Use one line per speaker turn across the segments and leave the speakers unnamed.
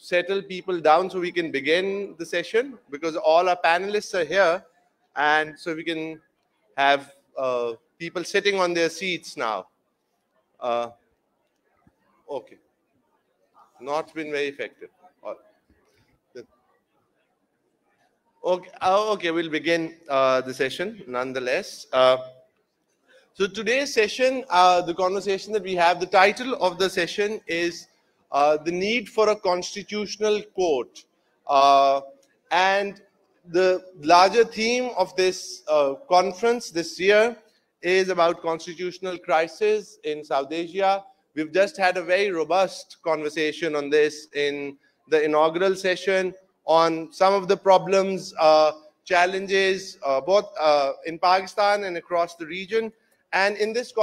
settle people down so we can begin the session, because all our panelists are here, and so we can have people sitting on their seats now. Okay. Not been very effective. Okay, okay, we'll begin the session nonetheless. So today's session, the conversation that we have, the title of the session is The Need for a Constitutional Court. And the larger theme of this conference this year is about constitutional crisis in South Asia. We've just had a very robust conversation on this in the inaugural session on some of the problems, challenges, both in Pakistan and across the region. And in this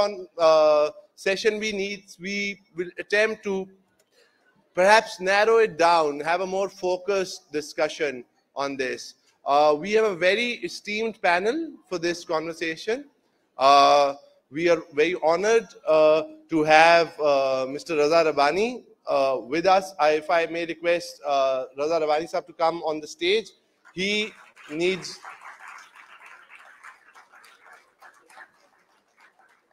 session, we will attempt to perhaps narrow it down, have a more focused discussion on this. We have a very esteemed panel for this conversation. We are very honored to have Mr. Raza Rabbani with us. If I may request Raza Rabbani sahab to come on the stage. He needs...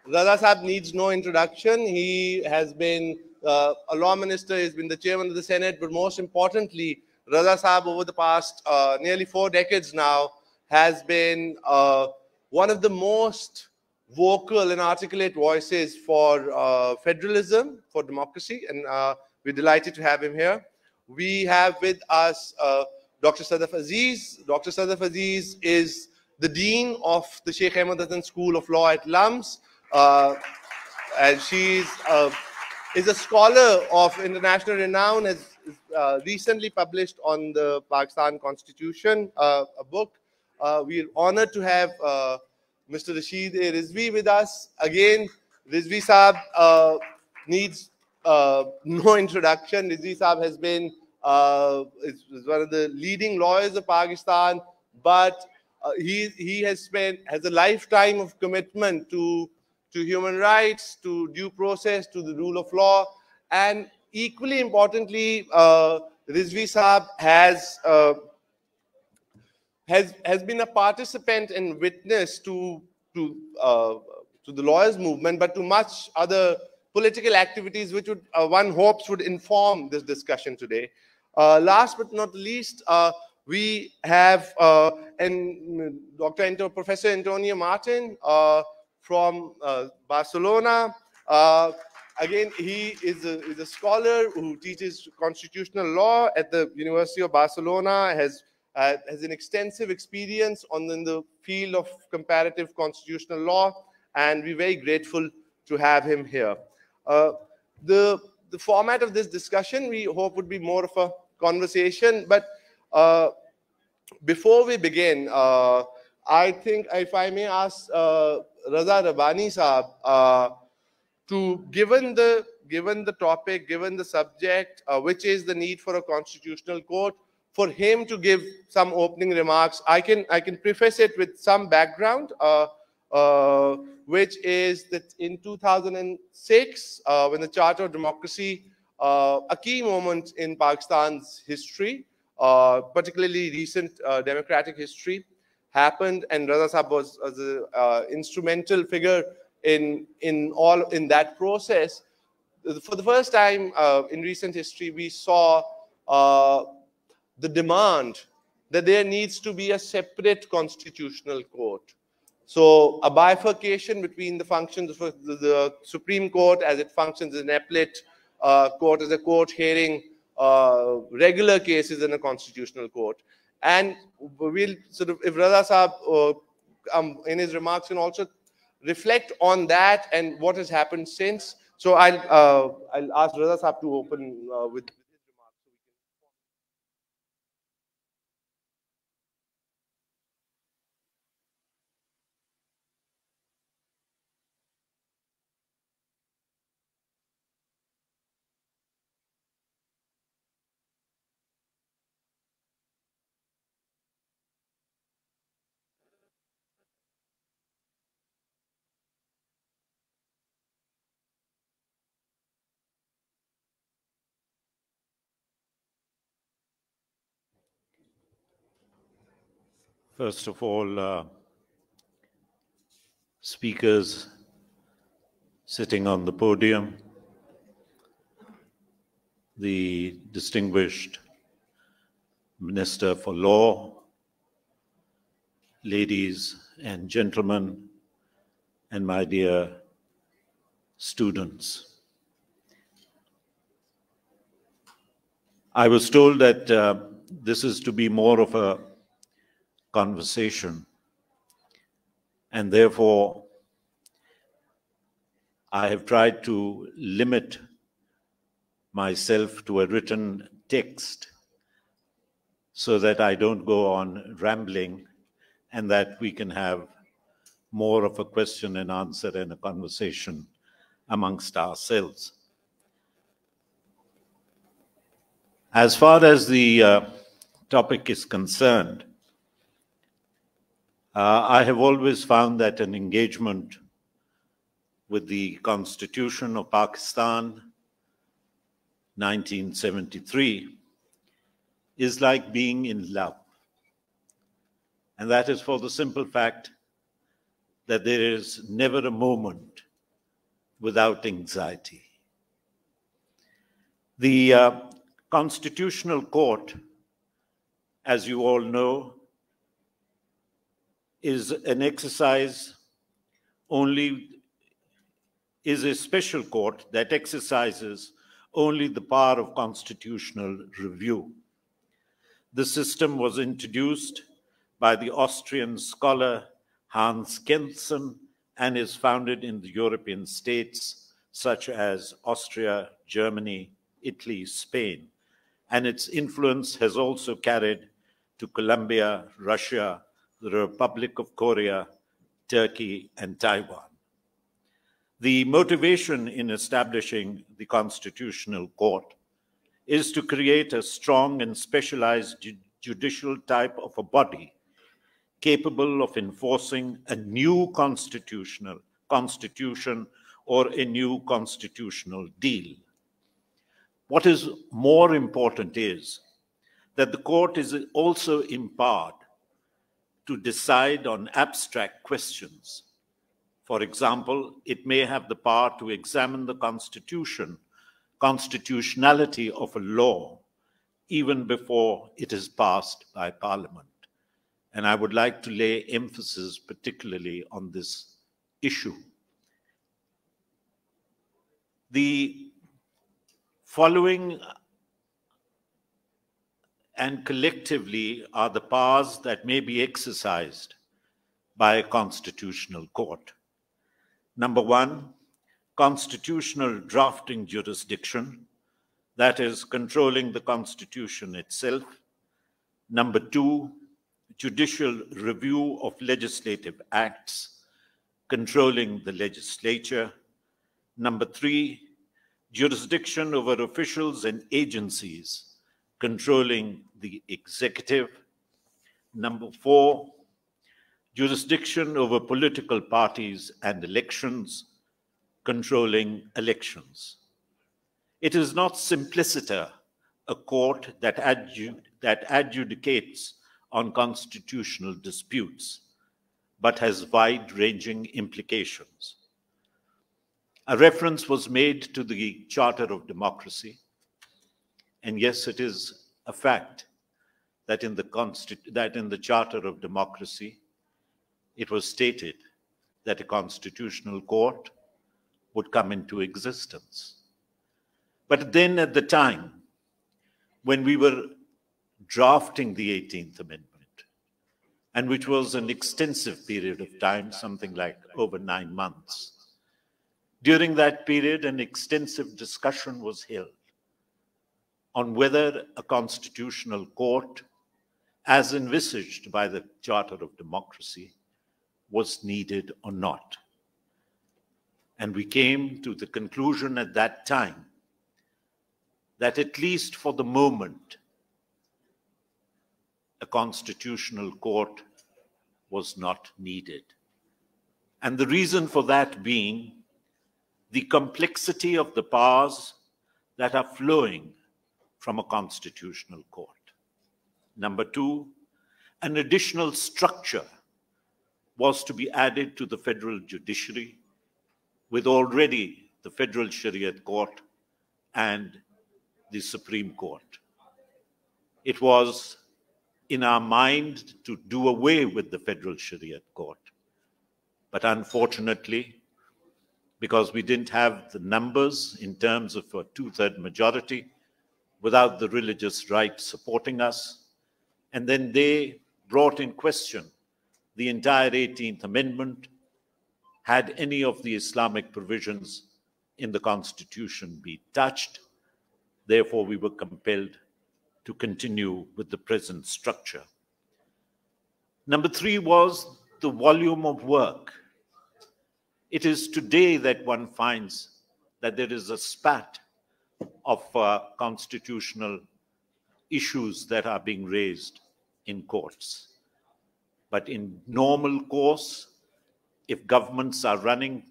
Raza Saab needs no introduction. He has been a law minister, he's been the chairman of the Senate, but most importantly, Raza Saab over the past nearly 4 decades now has been one of the most vocal and articulate voices for federalism, for democracy, and we're delighted to have him here. We have with us Dr. Sadaf Aziz. Dr. Sadaf Aziz is the Dean of the Sheikh Ahmed Hasan School of Law at LUMS. And she is a scholar of international renown, has recently published on the Pakistan Constitution a book. We are honored to have Mr. Rashid Rizvi with us. Again, Rizvi Saab needs no introduction. Rizvi Saab has been is one of the leading lawyers of Pakistan, but he has a lifetime of commitment to human rights, to due process, to the rule of law, and equally importantly, Rizvi Saab has been a participant and witness to the lawyers movement, but to much other political activities which would one hopes would inform this discussion today. Last but not least, we have Professor Antonio Martin from Barcelona. Again, he is a scholar who teaches constitutional law at the University of Barcelona, has an extensive experience in the field of comparative constitutional law, and we're very grateful to have him here. The format of this discussion, we hope, would be more of a conversation, but before we begin, I think if I may ask Raza Rabbani Saab, given the topic, given the subject, which is the need for a constitutional court, for him to give some opening remarks. I can preface it with some background, which is that in 2006, when the Charter of Democracy, a key moment in Pakistan's history, particularly recent democratic history, happened, and Raza Saab was an instrumental figure in that process. For the first time in recent history, we saw the demand that there needs to be a separate constitutional court. So a bifurcation between the functions of the Supreme Court as it functions as an appellate court, as a court hearing regular cases in a constitutional court. And we'll sort of, if Raza Saab in his remarks can also reflect on that and what has happened since. So I'll ask Raza Saab to open with his remarks.
First of all, speakers sitting on the podium, the distinguished Minister for Law, ladies and gentlemen, and my dear students. I was told that this is to be more of a conversation, and therefore I have tried to limit myself to a written text so that I don't go on rambling and that we can have more of a question and answer and a conversation amongst ourselves. As far as the topic is concerned, I have always found that an engagement with the Constitution of Pakistan, 1973, is like being in love. And that is for the simple fact that there is never a moment without anxiety. The Constitutional Court, as you all know, is an exercise is a special court that exercises only the power of constitutional review. The system was introduced by the Austrian scholar Hans Kelsen and is founded in the European states such as Austria, Germany, Italy, Spain, and its influence has also carried to Colombia, Russia, the Republic of Korea, Turkey, and Taiwan. The motivation in establishing the Constitutional Court is to create a strong and specialized judicial type of a body capable of enforcing a new constitution or a new constitutional deal. What is more important is that the court is also empowered to decide on abstract questions. For example, it may have the power to examine the constitutionality of a law even before it is passed by Parliament. And I would like to lay emphasis particularly on this issue. The following and collectively are the powers that may be exercised by a constitutional court. Number one, constitutional drafting jurisdiction, that is, controlling the Constitution itself. Number two, judicial review of legislative acts, controlling the legislature. Number three, jurisdiction over officials and agencies, controlling the executive. Number four, jurisdiction over political parties and elections, controlling elections. It is not simpliciter, a court that adjudicates on constitutional disputes, but has wide-ranging implications. A reference was made to the Charter of Democracy, and yes, it is a fact that in the Charter of Democracy, it was stated that a constitutional court would come into existence. But then at the time, when we were drafting the 18th Amendment, and which was an extensive period of time, something like over 9 months, during that period, an extensive discussion was held on whether a constitutional court, as envisaged by the Charter of Democracy, was needed or not. And we came to the conclusion at that time that at least for the moment, a constitutional court was not needed. And the reason for that being the complexity of the powers that are flowing from a constitutional court. Number two, An additional structure was to be added to the federal judiciary, with already the Federal Shariat Court and the Supreme Court. It was in our mind to do away with the Federal Shariat Court. But unfortunately, because we didn't have the numbers in terms of a two-third majority, without the religious right supporting us, and then they brought in question the entire 18th Amendment, had any of the Islamic provisions in the Constitution be touched. Therefore, we were compelled to continue with the present structure. Number three was the volume of work. It is today that one finds that there is a spat of constitutional issues that are being raised in courts. But in normal course, if governments are running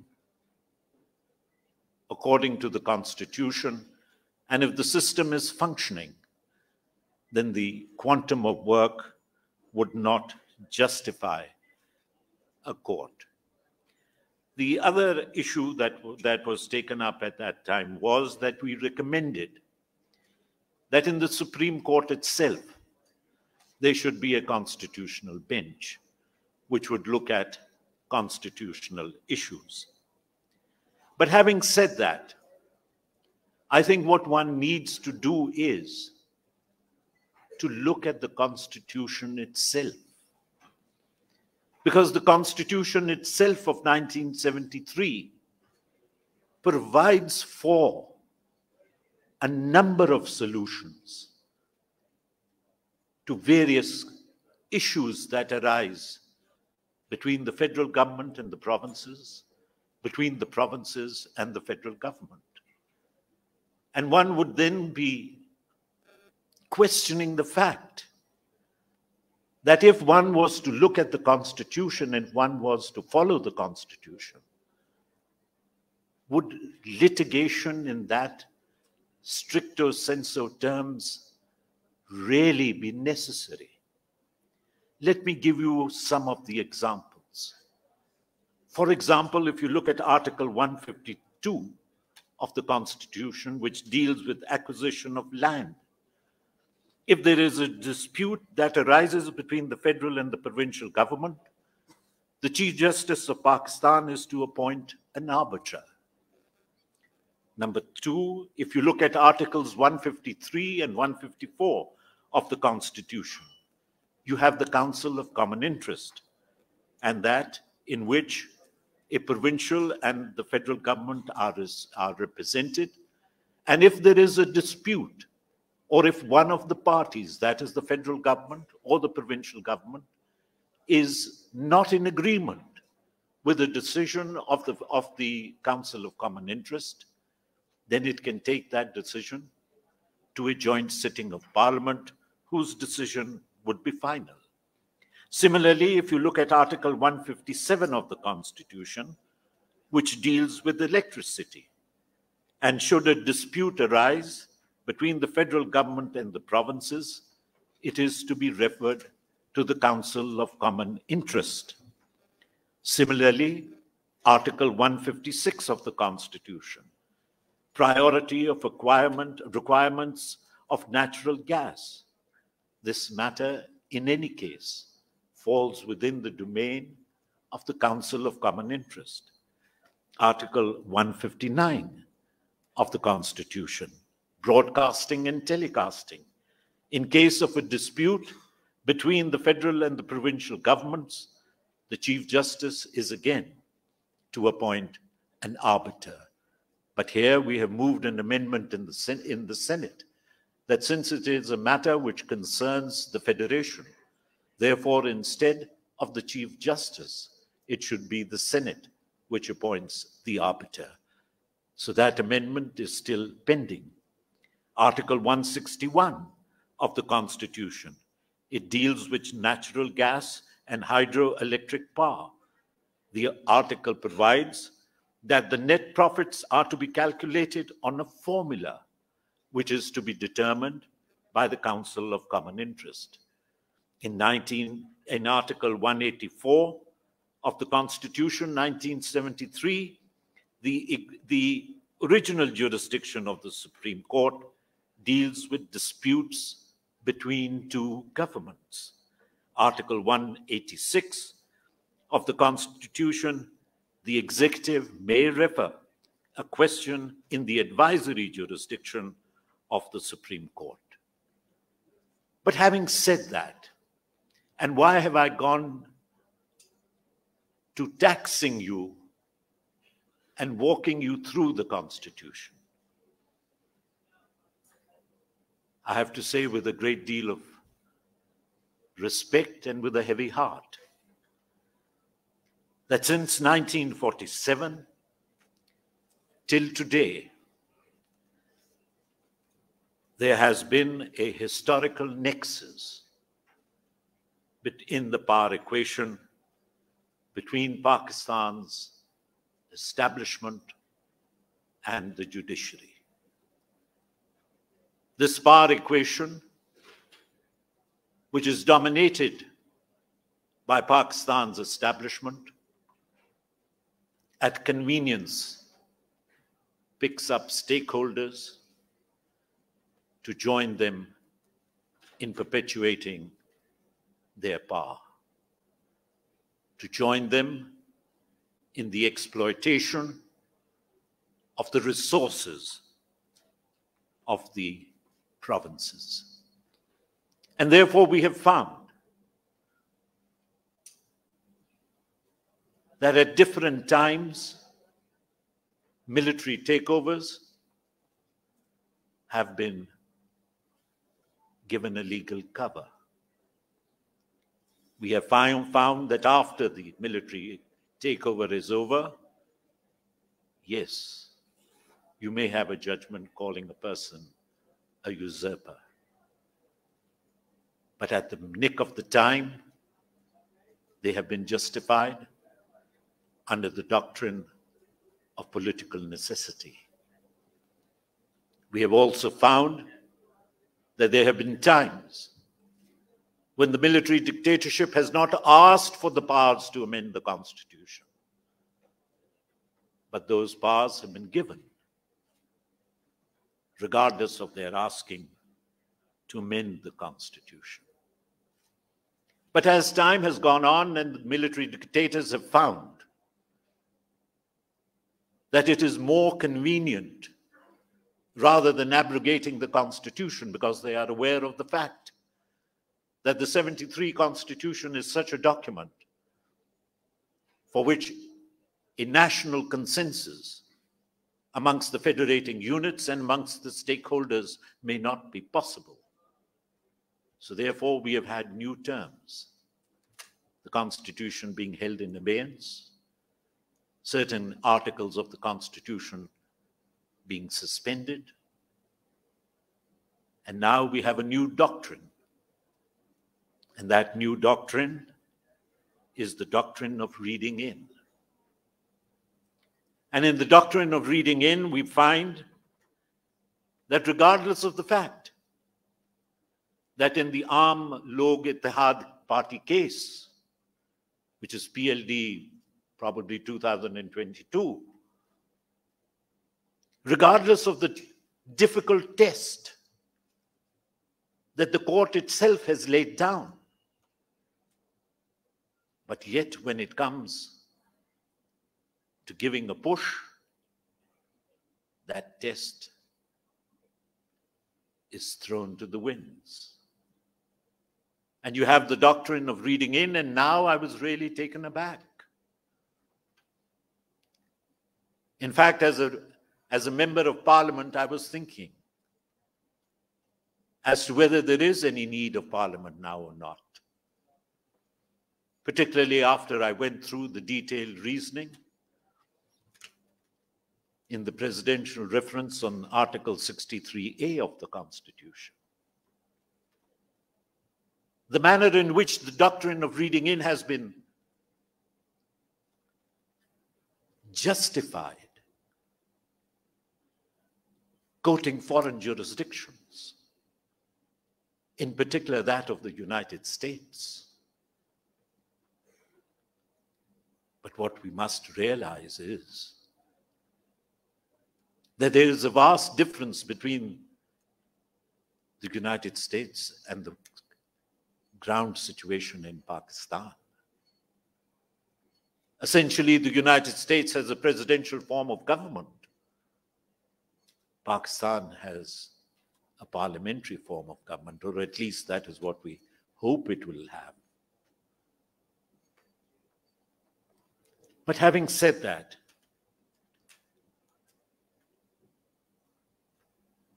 according to the Constitution, and if the system is functioning, then the quantum of work would not justify a court. The other issue that was taken up at that time was that we recommended that in the Supreme Court itself, there should be a constitutional bench which would look at constitutional issues. But having said that, I think what one needs to do is to look at the Constitution itself. Because the Constitution itself of 1973 provides for a number of solutions to various issues that arise between the federal government and the provinces, between the provinces and the federal government. And one would then be questioning the fact that if one was to look at the Constitution and one was to follow the Constitution, would litigation in that stricter sense of terms really be necessary? Let me give you some of the examples. For example, if you look at Article 152 of the Constitution, which deals with acquisition of land, if there is a dispute that arises between the federal and the provincial government, the Chief Justice of Pakistan is to appoint an arbiter. Number two, if you look at Articles 153 and 154 of the Constitution, you have the Council of Common Interest, and that in which a provincial and the federal government are represented. And if there is a dispute, or if one of the parties, that is the federal government or the provincial government, is not in agreement with the decision of the Council of Common Interest, then it can take that decision to a joint sitting of Parliament, whose decision would be final. Similarly, if you look at Article 157 of the Constitution, which deals with electricity, and should a dispute arise between the federal government and the provinces, it is to be referred to the Council of Common Interest. Similarly, Article 156 of the Constitution, priority of requirements of natural gas. This matter, in any case, falls within the domain of the Council of Common Interest. Article 159 of the Constitution, broadcasting and telecasting. In case of a dispute between the federal and the provincial governments, the Chief Justice is again to appoint an arbiter. But here we have moved an amendment in the Senate that since it is a matter which concerns the Federation, therefore instead of the Chief Justice, it should be the Senate which appoints the arbiter. So that amendment is still pending. Article 161 of the Constitution, it deals with natural gas and hydroelectric power. The article provides that the net profits are to be calculated on a formula which is to be determined by the Council of Common Interest. In Article 184 of the Constitution, 1973, the original jurisdiction of the Supreme Court deals with disputes between two governments. Article 186 of the Constitution, the executive may refer a question in the advisory jurisdiction of the Supreme Court. But having said that, and why have I gone to taxing you and walking you through the Constitution? I have to say with a great deal of respect and with a heavy heart that since 1947 till today, there has been a historical nexus in the power equation between Pakistan's establishment and the judiciary. This power equation, which is dominated by Pakistan's establishment, at convenience picks up stakeholders to join them in perpetuating their power, to join them in the exploitation of the resources of the provinces. And therefore, we have found that at different times, military takeovers have been given a legal cover. We have found that after the military takeover is over, yes, you may have a judgment calling a person a usurper. But at the nick of the time, they have been justified under the doctrine of political necessity. We have also found that there have been times when the military dictatorship has not asked for the powers to amend the Constitution, but those powers have been given, regardless of their asking to amend the Constitution. But as time has gone on and the military dictators have found that it is more convenient, rather than abrogating the Constitution, because they are aware of the fact that the 73 Constitution is such a document for which a national consensus amongst the federating units and amongst the stakeholders may not be possible. So therefore, we have had new terms, the Constitution being held in abeyance, certain articles of the Constitution being suspended, and now we have a new doctrine. And that new doctrine is the doctrine of reading in. And in the doctrine of reading in, we find that regardless of the fact that in the Aam Log Ittihad Party case, which is PLD probably 2022, regardless of the difficult test that the court itself has laid down, but yet when it comes to giving a push, that test is thrown to the winds. And you have the doctrine of reading in, and now I was really taken aback. In fact, as a member of parliament, I was thinking as to whether there is any need of parliament now or not. Particularly after I went through the detailed reasoning in the presidential reference on Article 63A of the Constitution. The manner in which the doctrine of reading in has been justified, quoting foreign jurisdictions, in particular that of the United States. But what we must realize is that there is a vast difference between the United States and the ground situation in Pakistan. Essentially, the United States has a presidential form of government. Pakistan has a parliamentary form of government, or at least that is what we hope it will have. But having said that,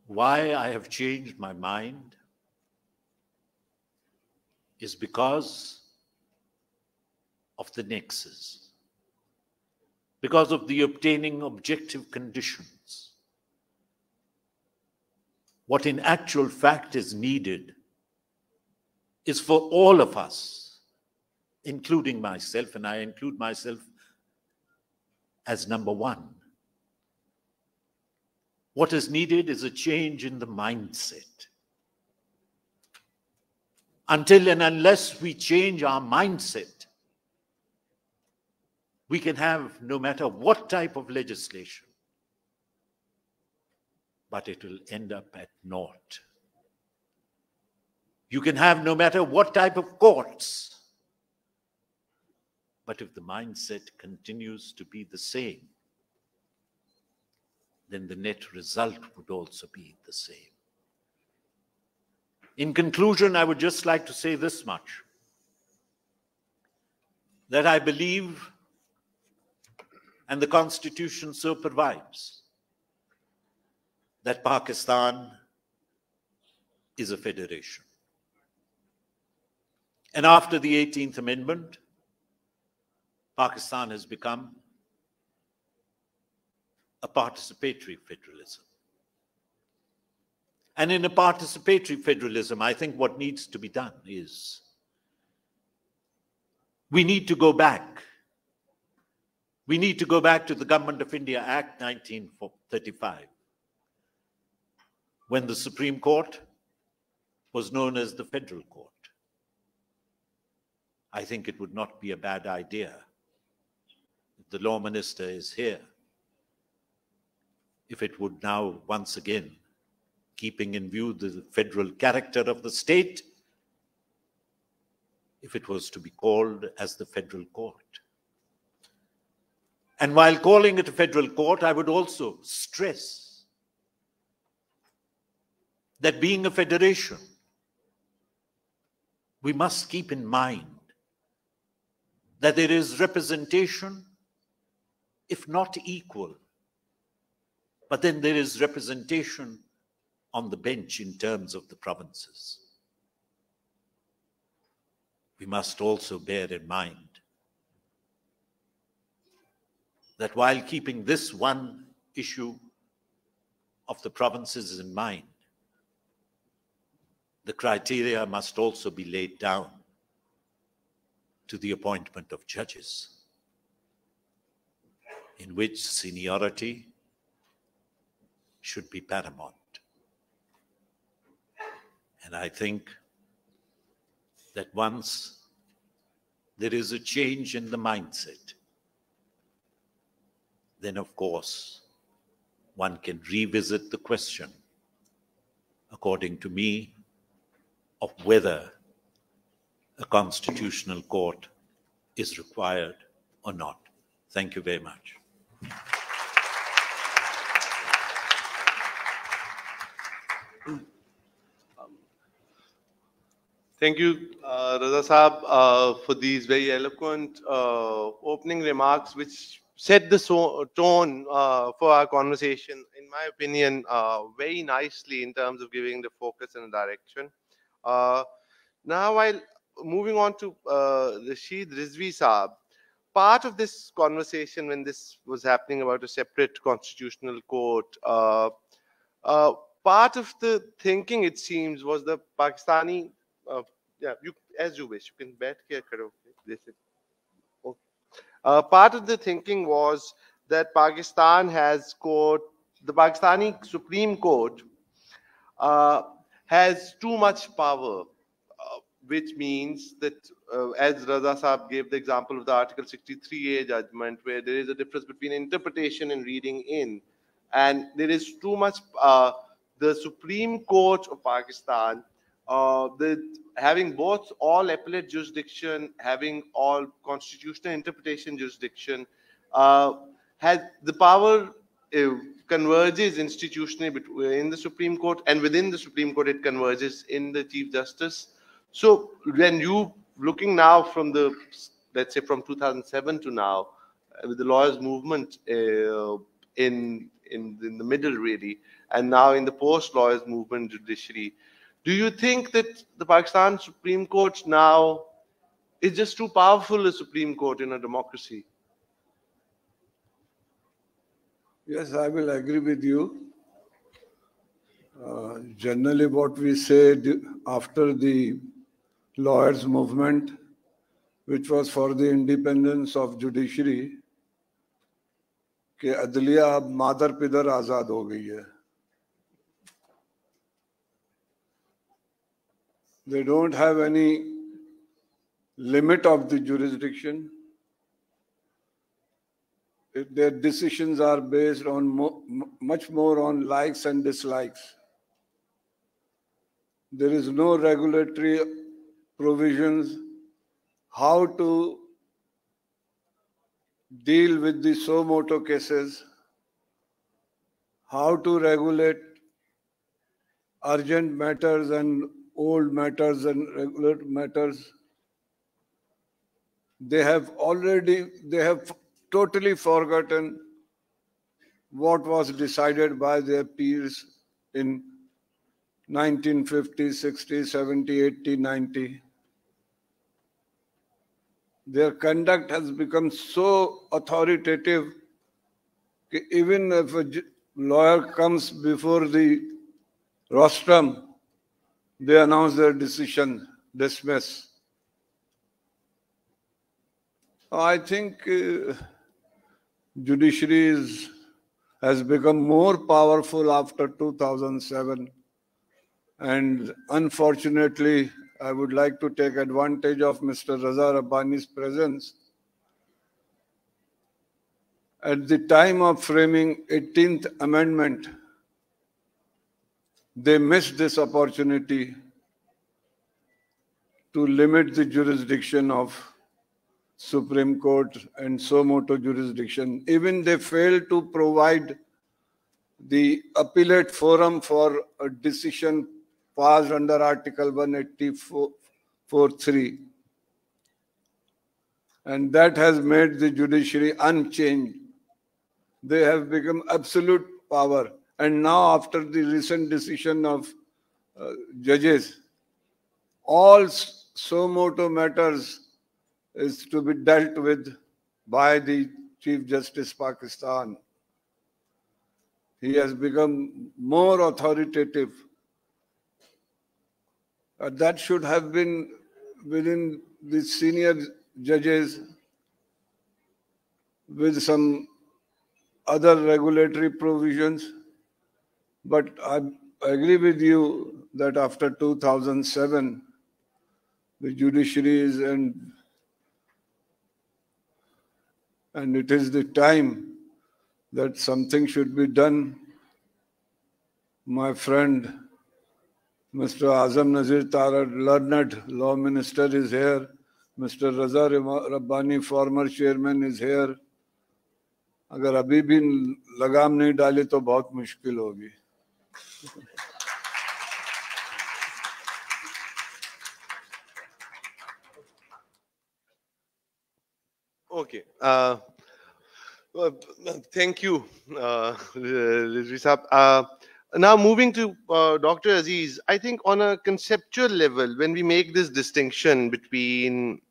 why I have changed my mind is because of the nexus, because of the obtaining objective conditions. What in actual fact is needed is for all of us, including myself, and I include myself as number one. What is needed is a change in the mindset. Until and unless we change our mindset, we can have no matter what type of legislation, but it will end up at naught. You can have no matter what type of courts, but if the mindset continues to be the same, then the net result would also be the same. In conclusion, I would just like to say this much, that I believe, and the Constitution so provides, that Pakistan is a federation. And after the 18th Amendment, Pakistan has become a participatory federalism. And in a participatory federalism, I think what needs to be done is we need to go back. We need to go back to the Government of India Act 1935, when the Supreme Court was known as the Federal Court. I think it would not be a bad idea, if the Law Minister is here, if it would now once again, keeping in view the federal character of the state, if it was to be called as the Federal Court. And while calling it a Federal Court, I would also stress that being a federation, we must keep in mind that there is representation, if not equal, but then there is representation on the bench in terms of the provinces. We must also bear in mind that while keeping this one issue of the provinces in mind, the criteria must also be laid down to the appointment of judges, in which seniority should be paramount. And I think that once there is a change in the mindset, then of course one can revisit the question, according to me, of whether a constitutional court is required or not. Thank you very much.
Thank you, Raza Saab, for these very eloquent opening remarks, which set the tone for our conversation, in my opinion, very nicely in terms of giving the focus and direction. Now, while moving on to Rashid Rizvi Saab, part of this conversation when this was happening about a separate constitutional court, part of the thinking, it seems, was the Pakistani, you, as you wish, you can bet here, okay. Part of the thinking was that Pakistan has the Pakistani Supreme Court has too much power, which means that, as Raza Saab gave the example of the Article 63A judgment, where there is a difference between interpretation and reading in, and there is too much, the Supreme Court of Pakistan, having both all appellate jurisdiction, having all constitutional interpretation jurisdiction, has the power, converges institutionally in the Supreme Court, and within the Supreme Court it converges in the Chief Justice. So when you looking now from the, let's say from 2007 to now, with the lawyers movement in the middle really, and now in the post lawyers movement judiciary, do you think that the Pakistan Supreme Court now is just too powerful a Supreme Court in a democracy?
Yes, I will agree with you. Generally, what we say after the lawyers' movement, which was for the independence of judiciary, कि अदलिया अब मादर पिदर आज़ाद हो गई है. They don't have any limit of the jurisdiction. Their decisions are based on much more on likes and dislikes. There is no regulatory provisions how to deal with the suo motu cases, how to regulate urgent matters and old matters and regular matters. They have totally forgotten what was decided by their peers in 1950, 60, 70, 80, 90. Their conduct has become so authoritative that even if a lawyer comes before the rostrum, they announce their decision, dismiss. I think judiciary has become more powerful after 2007. And unfortunately, I would like to take advantage of Mr. Raza Rabbani's presence. At the time of framing 18th Amendment, they missed this opportunity to limit the jurisdiction of Supreme Court and suo motu jurisdiction. Even they failed to provide the appellate forum for a decision passed under Article 184(3). And that has made the judiciary unchanged. They have become absolute power. And now after the recent decision of judges, all suo motu matters is to be dealt with by the Chief Justice Pakistan. He has become more authoritative. That should have been within the senior judges with some other regulatory provisions. But I agree with you that after 2007, the judiciary is and it is the time that something should be done. My friend, Mr. Azam Nazir Tara, learned law minister, is here. Mr. Raza Rabbani, former chairman, is here. अगर अभी भी लगाम नहीं डाले तो बहुत मुश्किल होगी.
Okay. Thank you, Rizvi Saab. Now moving to Dr. Aziz, I think on a conceptual level, when we make this distinction between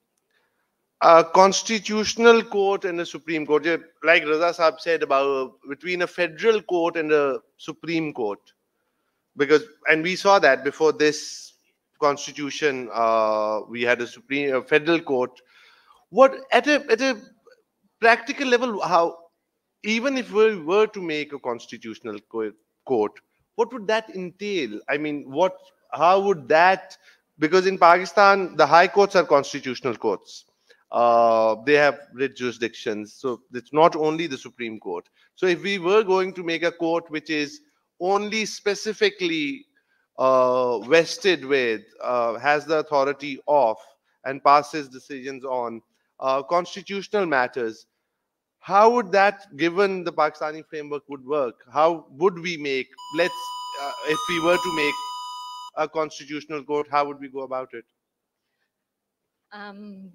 a constitutional court and a Supreme Court, like Raza Saab said about between a federal court and a Supreme Court, and we saw that before this constitution, we had a federal court. What at a practical level, how even if we were to make a constitutional court, what would that entail? I mean, what how would that, because in Pakistan, the high courts are constitutional courts. They have writ jurisdictions. So it's not only the Supreme Court. So if we were going to make a court which is only specifically vested with, has the authority of, and passes decisions on constitutional matters, how would that, given the Pakistani framework, would work? How would we make, if we were to make a constitutional court, how would we go about it?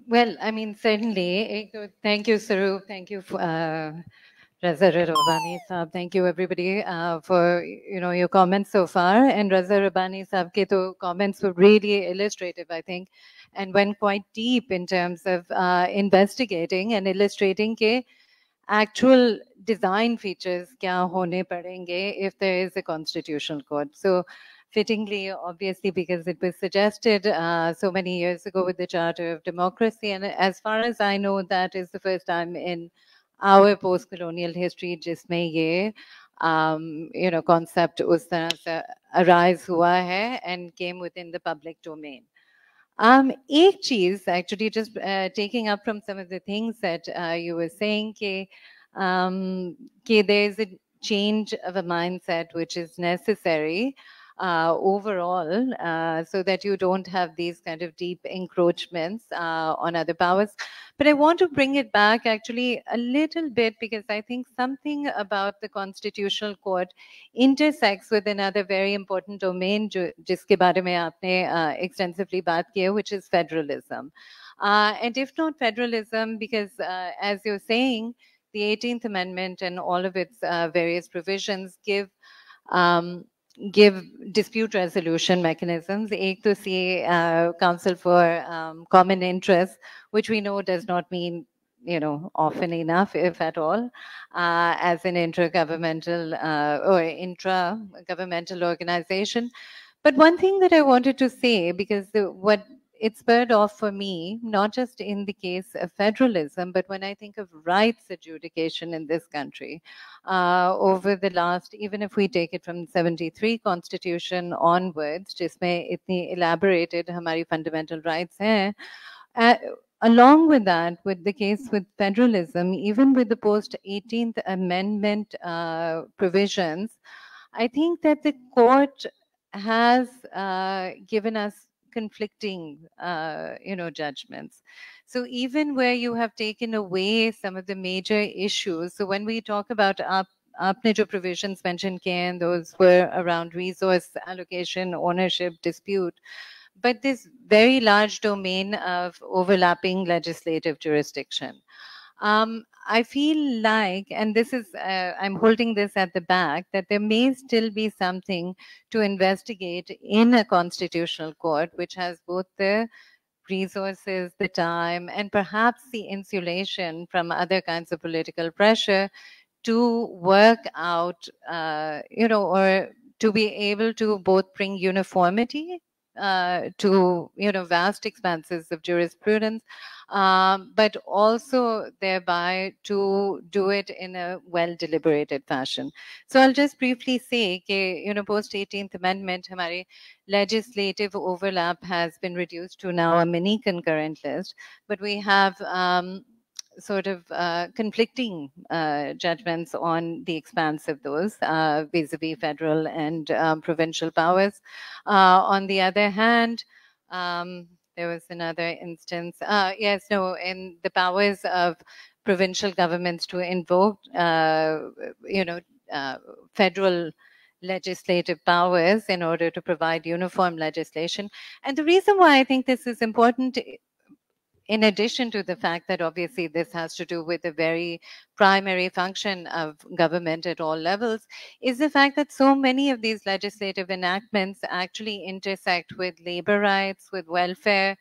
Well, I mean, certainly. Thank you, Saru. Thank you, Raza Rabbani Saab. Thank you, everybody, for your comments so far. And Raza Rabbani Saab ke to comments were really illustrative, I think, and went quite deep in terms of investigating and illustrating ke actual design features kya hone padenge if there is a constitutional court. So fittingly, obviously, because it was suggested so many years ago with the Charter of Democracy, and as far as I know, that is the first time in our post-colonial history जिसमें ये concept उस तरह से arise हुआ है and came within the public domain. एक चीज actually just taking up from some of the things that you were saying कि there is a change of a mindset which is necessary overall, so that you don't have these kind of deep encroachments on other powers. But I want to bring it back actually a little bit, because I think something about the Constitutional Court intersects with another very important domain जिसके बारे में आपने extensively बात की है, which is federalism. And if not federalism, because as you're saying, the 18th Amendment and all of its various provisions give dispute resolution mechanisms. एक तो see Council for Common Interest, which we know does not mean often enough, if at all, as an intergovernmental or intra-governmental organization. But one thing that I wanted to say, because what it spurred off for me, not just in the case of federalism, but when I think of rights adjudication in this country, over the last, even if we take it from 73 Constitution onwards, जिसमें इतनी elaborated हमारी fundamental rights हैं, along with that, with the case with federalism, even with the post-18th Amendment provisions, I think that the court has given us conflicting, judgments. So even where you have taken away some of the major issues, so when we talk about आपने जो provisions mentioned किए, those were around resource allocation, ownership, dispute, but this very large domain of overlapping legislative jurisdiction. I feel like, and this is, I'm holding this at the back, that there may still be something to investigate in a constitutional court, which has both the resources, the time, and perhaps the insulation from other kinds of political pressure to work out, or to be able to both bring uniformity to vast expanses of jurisprudence, but also thereby to do it in a well deliberated fashion. So I'll just briefly say that post 18th Amendment, हमारी legislative overlap has been reduced to now a mini concurrent list, but we have sort of conflicting judgments on the expanse of those vis-a-vis federal and provincial powers. On the other hand, there was another instance. In the powers of provincial governments to invoke, federal legislative powers in order to provide uniform legislation. And the reason why I think this is important, in addition to the fact that obviously this has to do with a very primary function of government at all levels, is the fact that so many of these legislative enactments actually intersect with labor rights, with welfare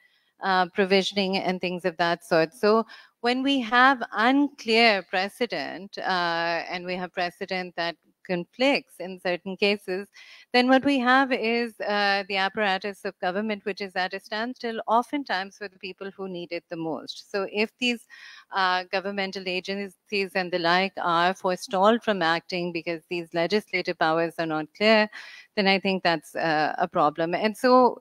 provisioning and things of that sort. So when we have unclear precedent, and we have precedent that conflicts in certain cases, then what we have is the apparatus of government, which is at a standstill, oftentimes for the people who need it the most. So if these governmental agencies and the like are forestalled from acting because these legislative powers are not clear, then I think that's a problem. And so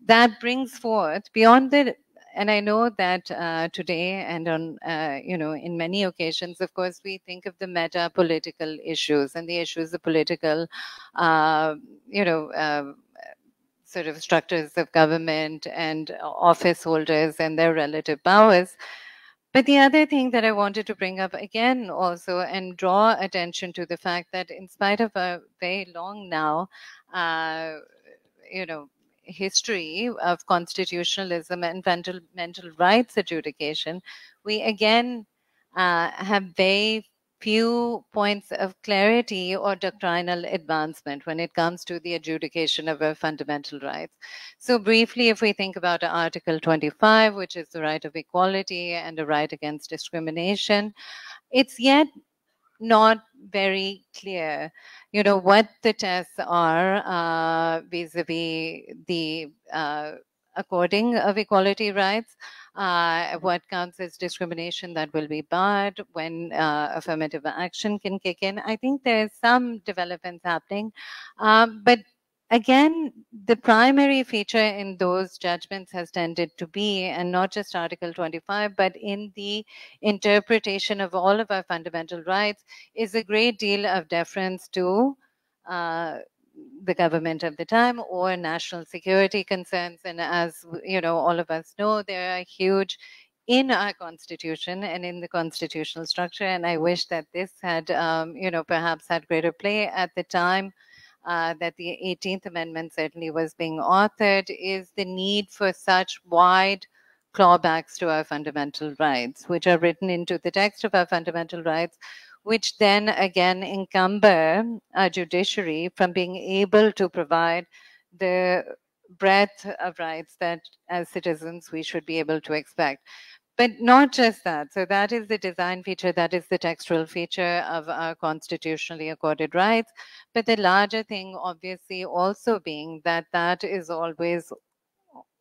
that brings forth beyond the, and I know that today and on, in many occasions, of course, we think of the meta political issues and the issues of political, sort of structures of government and office holders and their relative powers. But the other thing that I wanted to bring up again also and draw attention to the fact that in spite of a very long now, history of constitutionalism and fundamental rights adjudication, we again have very few points of clarity or doctrinal advancement when it comes to the adjudication of our fundamental rights. So briefly, if we think about Article 25, which is the right of equality and a right against discrimination, it's yet not very clear, what the tests are vis-a-vis the according of equality rights, what counts as discrimination that will be barred, when affirmative action can kick in. I think there's some developments happening, but again, the primary feature in those judgments has tended to be, and not just Article 25, but in the interpretation of all of our fundamental rights, is a great deal of deference to the government of the time or national security concerns. And as all of us know, there are huge in our constitution and in the constitutional structure. And I wish that this had, perhaps had greater play at the time that the 18th Amendment certainly was being authored, is the need for such wide clawbacks to our fundamental rights, which are written into the text of our fundamental rights, which then again encumber our judiciary from being able to provide the breadth of rights that as citizens we should be able to expect. But not just that. So that is the design feature, that is the textual feature of our constitutionally accorded rights. But the larger thing, obviously, also being that that is always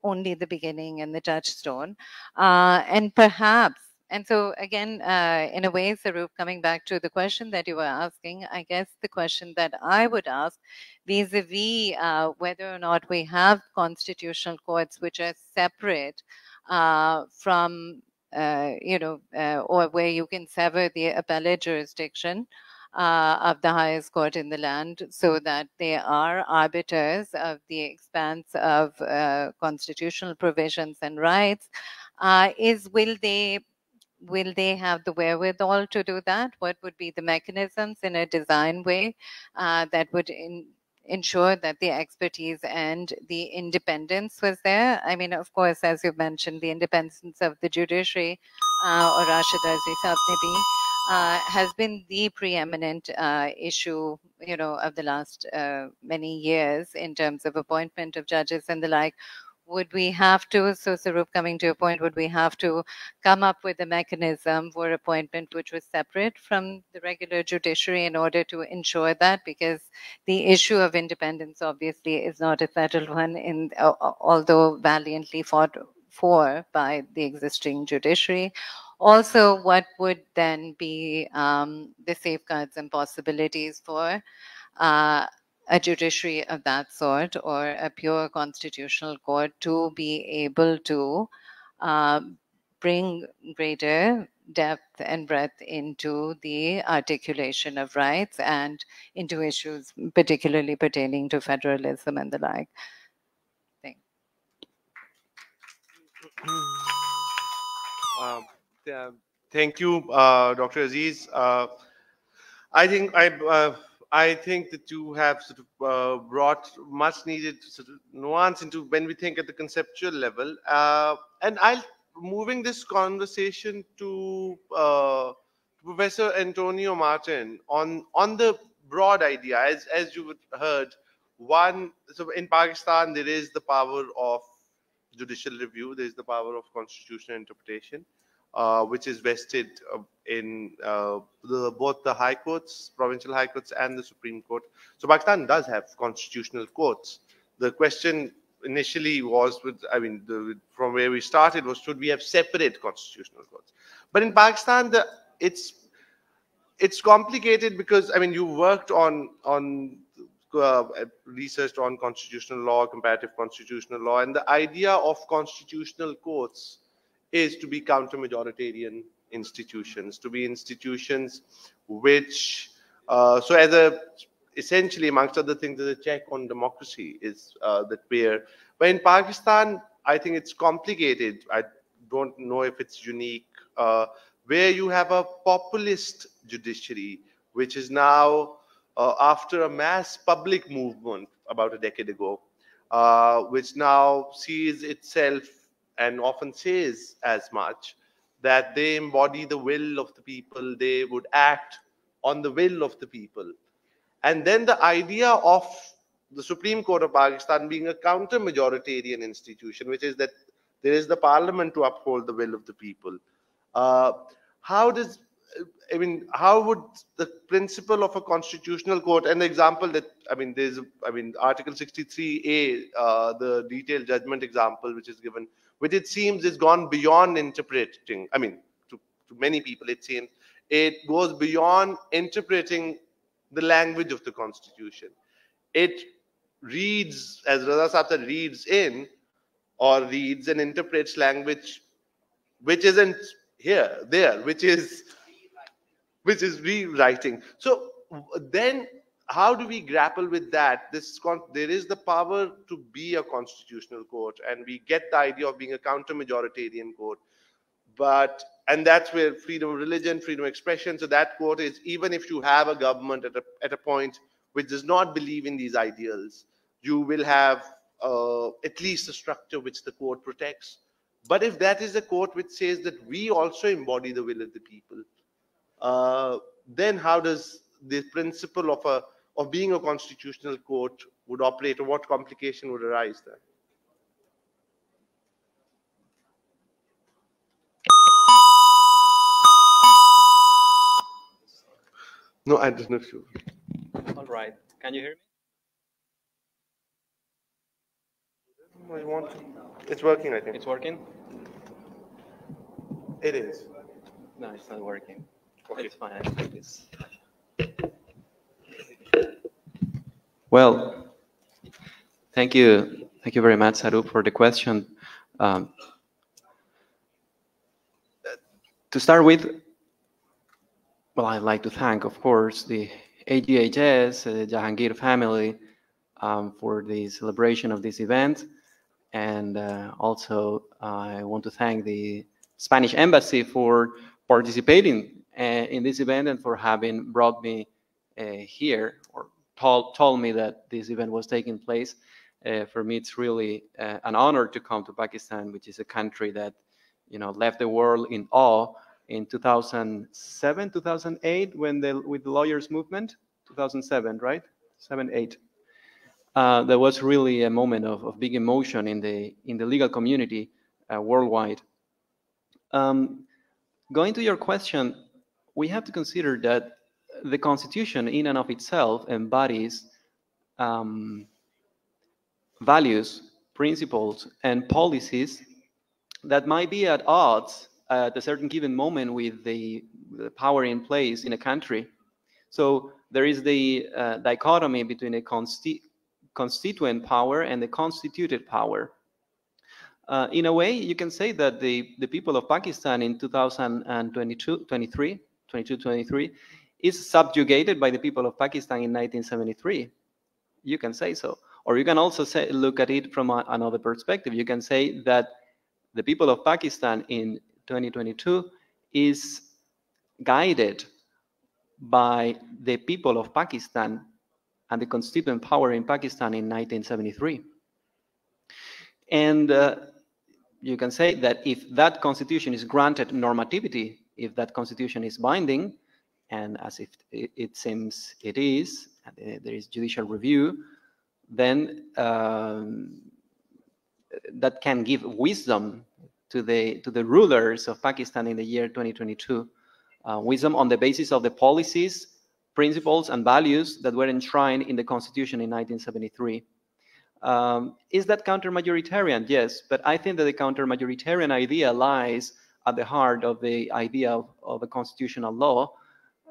only the beginning and the touchstone. And perhaps, and so again, in a way, Sarup, coming back to the question that you were asking, I guess the question that I would ask vis-a-vis whether or not we have constitutional courts which are separate from, or where you can sever the appellate jurisdiction of the highest court in the land so that they are arbiters of the expanse of constitutional provisions and rights, will they have the wherewithal to do that? What would be the mechanisms in a design way that would ensure that the expertise and the independence was there? I mean, of course, as you mentioned, the independence of the judiciary or Rashida Zisabnebi has been the preeminent issue, of the last many years in terms of appointment of judges and the like. Would we have to, so Sarup, coming to your point, would we have to come up with a mechanism for appointment which was separate from the regular judiciary in order to ensure that? Because the issue of independence obviously is not a settled one, although valiantly fought for by the existing judiciary. Also, what would then be the safeguards and possibilities for a judiciary of that sort, or a pure constitutional court, to be able to bring greater depth and breadth into the articulation of rights and into issues particularly pertaining to federalism and the like?
Thank you, Dr. Aziz. I think that you have sort of brought much needed sort of nuance into when we think at the conceptual level. And moving this conversation to Professor Antonio Martin on the broad idea, as you heard, so in Pakistan there is the power of judicial review, there is the power of constitutional interpretation. which is vested in both the high courts, provincial high courts, and the Supreme Court. So Pakistan does have constitutional courts. The question initially was, from where we started was, should we have separate constitutional courts? But in Pakistan, it's complicated because, you worked on researched on constitutional law, comparative constitutional law, and the idea of constitutional courts is to be counter-majoritarian institutions, to be institutions which, essentially, amongst other things, is a check on democracy is that we're. But in Pakistan, I think it's complicated. I don't know if it's unique, where you have a populist judiciary, which is now, after a mass public movement about a decade ago, which now sees itself and often says as much that they embody the will of the people, they would act on the will of the people. And then the idea of the Supreme Court of Pakistan being a counter-majoritarian institution, which is that there is the parliament to uphold the will of the people. How would the principle of a constitutional court, and the example that, Article 63A, the detailed judgment example which is given, which it seems is gone beyond interpreting, to many people it seems, it goes beyond interpreting the language of the Constitution. It reads, as Raza Sahib said, reads and interprets language which isn't there, which is rewriting. So then how do we grapple with that? There is the power to be a constitutional court, and we get the idea of being a counter-majoritarian court. And that's where freedom of religion, freedom of expression, so that court is, even if you have a government at a point which does not believe in these ideals, you will have at least a structure which the court protects. But if that is a court which says that we also embody the will of the people, then how does the principle of being a constitutional court would operate, or what complication would arise there? No, I don't know if you.
All right. Can you hear me?
It's working, I think.
It's working?
It is.
No, it's not working.
Okay.
It's fine. I take this. Well, thank you. Thank you very much, Sarup, for the question. To start with, well, I'd like to thank, of course, the AGHS, the Jahangir family, for the celebration of this event. And also, I want to thank the Spanish Embassy for participating in this event and for having brought me here, or told me that this event was taking place. For me, it's really an honor to come to Pakistan, which is a country that, left the world in awe in 2007, 2008, with the lawyers' movement, 2007, right? 7, 8. There was really a moment of big emotion in the legal community worldwide. Going to your question, we have to consider that the Constitution in and of itself embodies values, principles, and policies that might be at odds at a certain given moment with the power in place in a country. So there is the dichotomy between a constituent power and the constituted power. In a way, you can say that the people of Pakistan in 22-23 is subjugated by the people of Pakistan in 1973. You can say so. Or you can also look at it from another perspective. You can say that the people of Pakistan in 2022 is guided by the people of Pakistan and the constituent power in Pakistan in 1973. And you can say that if that constitution is granted normativity, if that constitution is binding, and as if it seems it is, and there is judicial review, then that can give wisdom to the rulers of Pakistan in the year 2022. Wisdom on the basis of the policies, principles, and values that were enshrined in the Constitution in 1973. Is that counter-majoritarian? Yes, but I think that the counter-majoritarian idea lies at the heart of the idea of a constitutional law.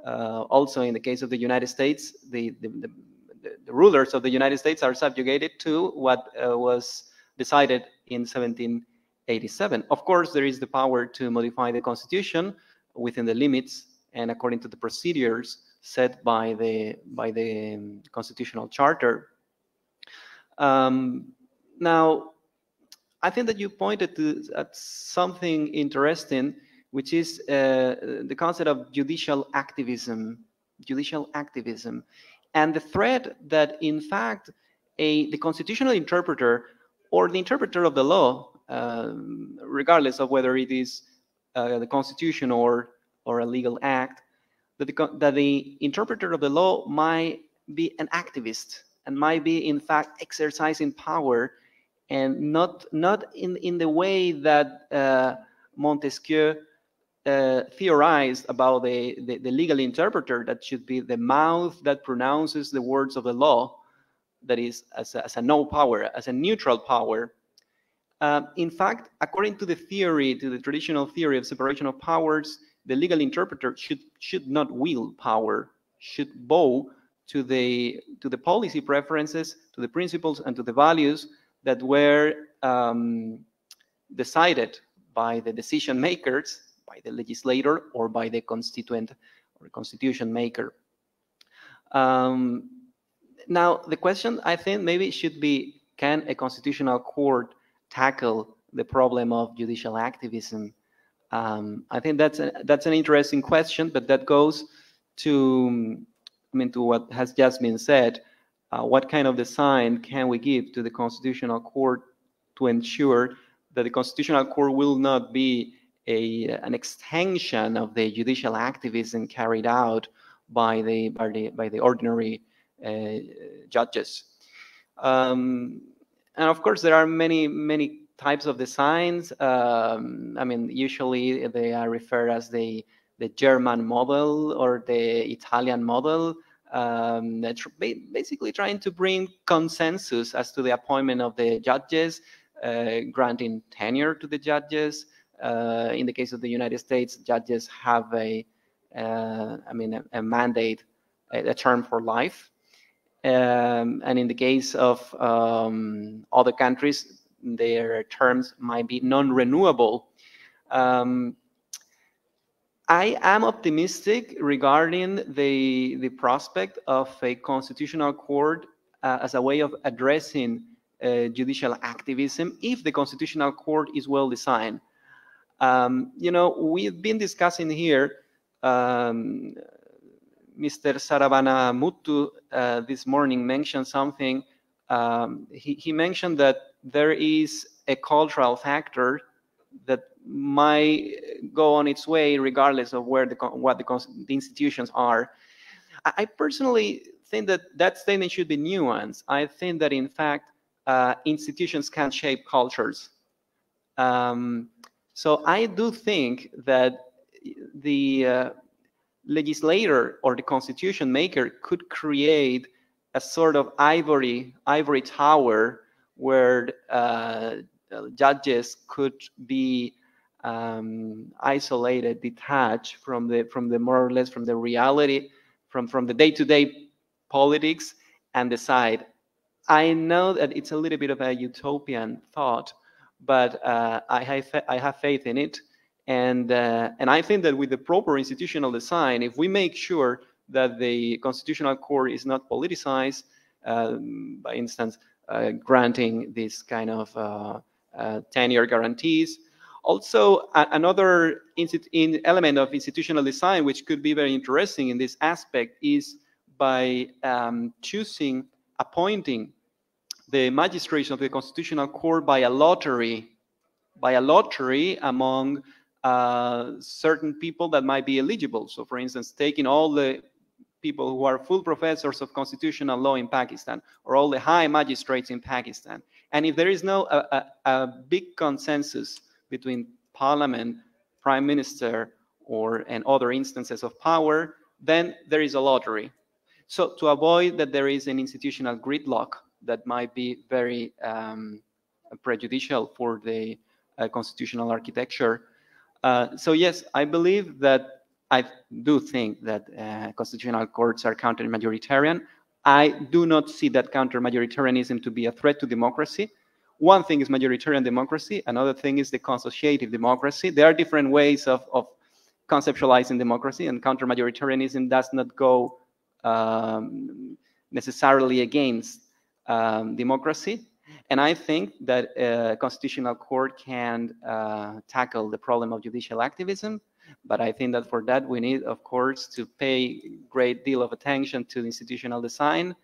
Also, in the case of the United States, the rulers of the United States are subjugated to what was decided in 1787. Of course, there is the power to modify the Constitution within the limits and according to the procedures set by the Constitutional Charter. Now, I think that you pointed at something interesting, which is the concept of judicial activism, and the threat that, in fact, the constitutional interpreter or the interpreter of the law, regardless of whether it is the Constitution or a legal act, that the interpreter of the law might be an activist and might be, in fact, exercising power, and not in the way that Montesquieu theorized about the legal interpreter, that should be the mouth that pronounces the words of the law, that is as a no power, as a neutral power. In fact, according to the theory, to the traditional theory of separation of powers, the legal interpreter should not wield power, should bow to the policy preferences, to the principles, and to the values that were decided by the decision makers, by the legislator, or by the constituent or constitution maker. Now, the question, I think, maybe should be, can a constitutional court tackle the problem of judicial activism? I think that's an interesting question, but that goes to, to what has just been said. What kind of design can we give to the Constitutional Court to ensure that the Constitutional Court will not be an extension of the judicial activism carried out by the ordinary judges? And of course, there are many types of designs. Usually they are referred as the German model or the Italian model. Basically trying to bring consensus as to the appointment of the judges, granting tenure to the judges. In the case of the United States, judges have a mandate, a term for life. And in the case of other countries, their terms might be non-renewable. I am optimistic regarding the prospect of a constitutional court as a way of addressing judicial activism if the constitutional court is well designed. We've been discussing here, Mr. Saravana Muttu this morning mentioned something. He mentioned that there is a cultural factor that might go on its way regardless of what the institutions are. I personally think that statement should be nuanced. I think that, in fact, institutions can shape cultures. So I do think that the legislator or the constitution maker could create a sort of ivory tower where judges could be isolated, detached from the more or less from the reality, from the day-to-day politics, and decide. I know that it's a little bit of a utopian thought, but I have faith in it, and I think that with the proper institutional design, if we make sure that the constitutional court is not politicized, by instance, granting this kind of tenure guarantees. Also, another element of institutional design, which could be very interesting in this aspect, is by appointing the magistrates of the Constitutional Court by a lottery among certain people that might be eligible. So, for instance, taking all the people who are full professors of constitutional law in Pakistan, or all the high magistrates in Pakistan. And if there is no a big consensus between parliament, prime minister, and other instances of power, then there is a lottery. So to avoid that there is an institutional gridlock that might be very prejudicial for the constitutional architecture. So yes, I believe that, I do think that constitutional courts are counter-majoritarian. I do not see that counter-majoritarianism to be a threat to democracy. One thing is majoritarian democracy, another thing is the consociative democracy. There are different ways of conceptualizing democracy, and counter-majoritarianism does not go necessarily against democracy. And I think that a constitutional court can tackle the problem of judicial activism. But I think that for that, we need, of course, to pay a great deal of attention to institutional design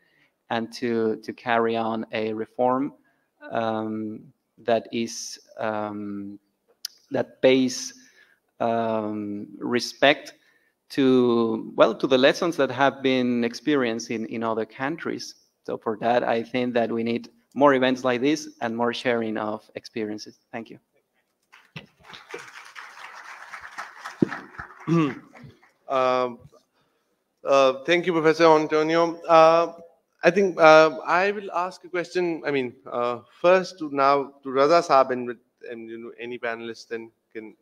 and to carry on a reform that is that pays respect to, well, to the lessons that have been experienced in other countries. So for that, I think that we need more events like this and more sharing of experiences. Thank you.
Thank you, Professor Antonio. I think I will ask a question. I mean, first to Raza Saab, and you know, any panelist then can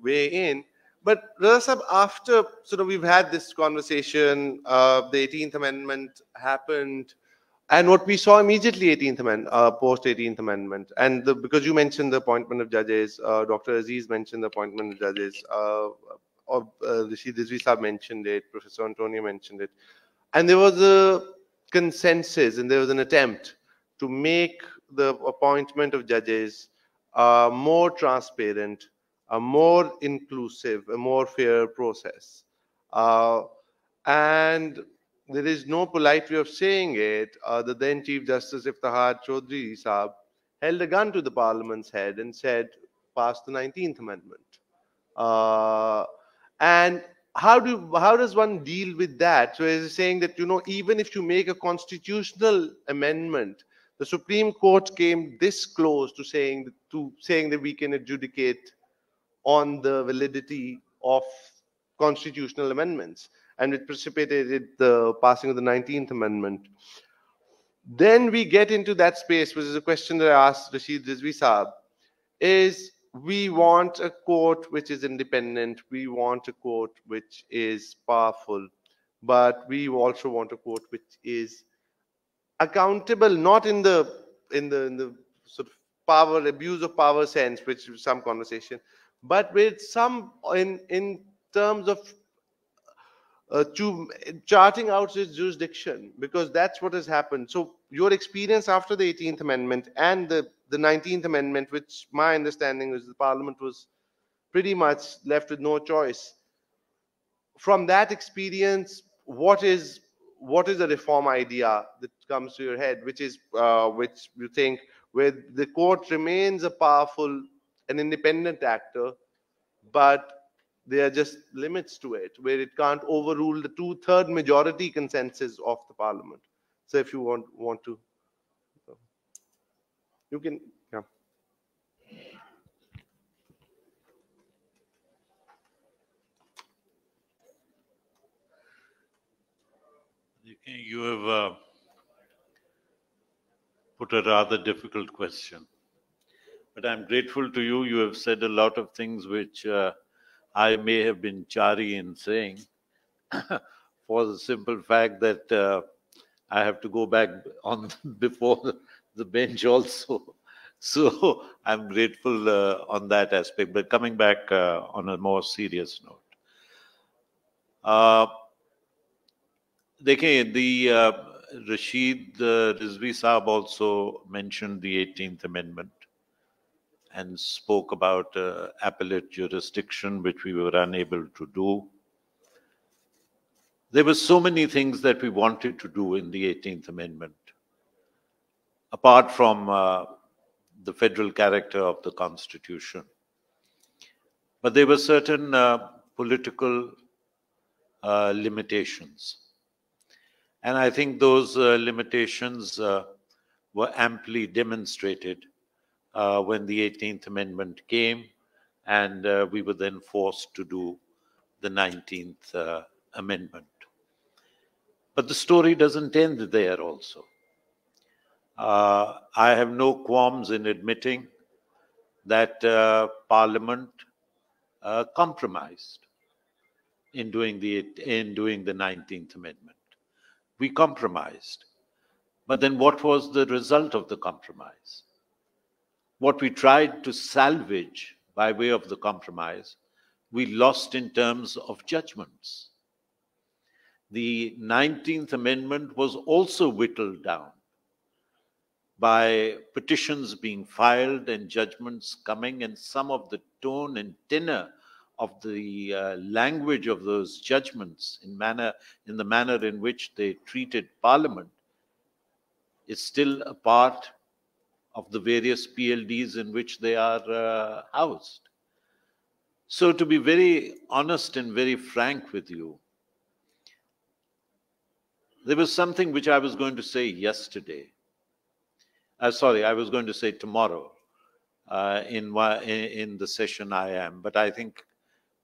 weigh in. But Raza Saab, after sort of we've had this conversation, the 18th Amendment happened, and what we saw immediately, 18th Amendment, post 18th Amendment, and because you mentioned the appointment of judges, Dr. Aziz mentioned the appointment of judges, Rashid Rizvi Saab mentioned it, Professor Antonio mentioned it, and there was a consensus and there was an attempt to make the appointment of judges more transparent, a more inclusive, a more fair process. And there is no polite way of saying it. The then Chief Justice Iftihar Chaudhry Saab held a gun to the Parliament's head and said, pass the 19th Amendment. And how does one deal with that? So it's saying that, you know, even if you make a constitutional amendment, the Supreme Court came this close to saying that we can adjudicate on the validity of constitutional amendments, and it precipitated the passing of the 19th Amendment. Then we get into that space, which is a question that I asked Rashid Rizvi Saab, is we want a court which is independent, we want a court which is powerful, but we also want a court which is accountable, not in the sort of power, abuse of power sense, which is some conversation, but with some in terms of charting out its jurisdiction, because that's what has happened. So your experience after the 18th Amendment and the 19th Amendment, which my understanding is the Parliament was pretty much left with no choice. From that experience, what is a reform idea that comes to your head, which you think where the court remains a powerful and independent actor, but there are just limits to it, where it can't overrule the 2/3 majority consensus of the Parliament. So if you want to, you can, yeah.
You have put a rather difficult question, but I'm grateful to you. You have said a lot of things which I may have been chary in saying for the simple fact that I have to go back on before the bench also. So I'm grateful on that aspect. But coming back on a more serious note, Rashid Rizvi Saab also mentioned the 18th Amendment and spoke about appellate jurisdiction, which we were unable to do. There were so many things that we wanted to do in the 18th Amendment, apart from the federal character of the Constitution. But there were certain political limitations. And I think those limitations were amply demonstrated when the 18th Amendment came, and we were then forced to do the 19th Amendment. But the story doesn't end there also. I have no qualms in admitting that Parliament compromised in doing the 19th Amendment. We compromised. But then what was the result of the compromise? What we tried to salvage by way of the compromise, we lost in terms of judgments. The 19th Amendment was also whittled down by petitions being filed and judgments coming, and some of the tone and tenor of the language of those judgments in the manner in which they treated Parliament is still a part of the various PLDs in which they are housed. So to be very honest and very frank with you, there was something which I was going to say yesterday. I was going to say tomorrow in the session I am, but I think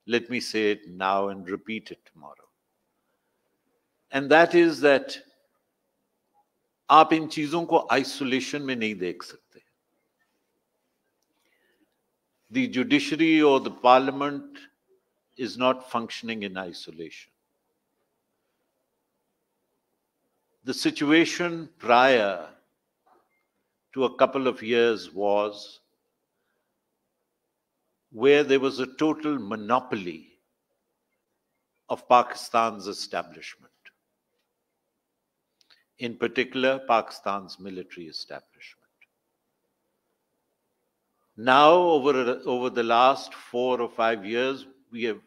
let me say it now and repeat it tomorrow. And that is that आप इन चीजों को isolation में नहीं देख सकते. The judiciary or the parliament is not functioning in isolation. The situation prior to a couple of years was where there was a total monopoly of Pakistan's establishment. In particular, Pakistan's military establishment. Now, over the last 4 or 5 years, we have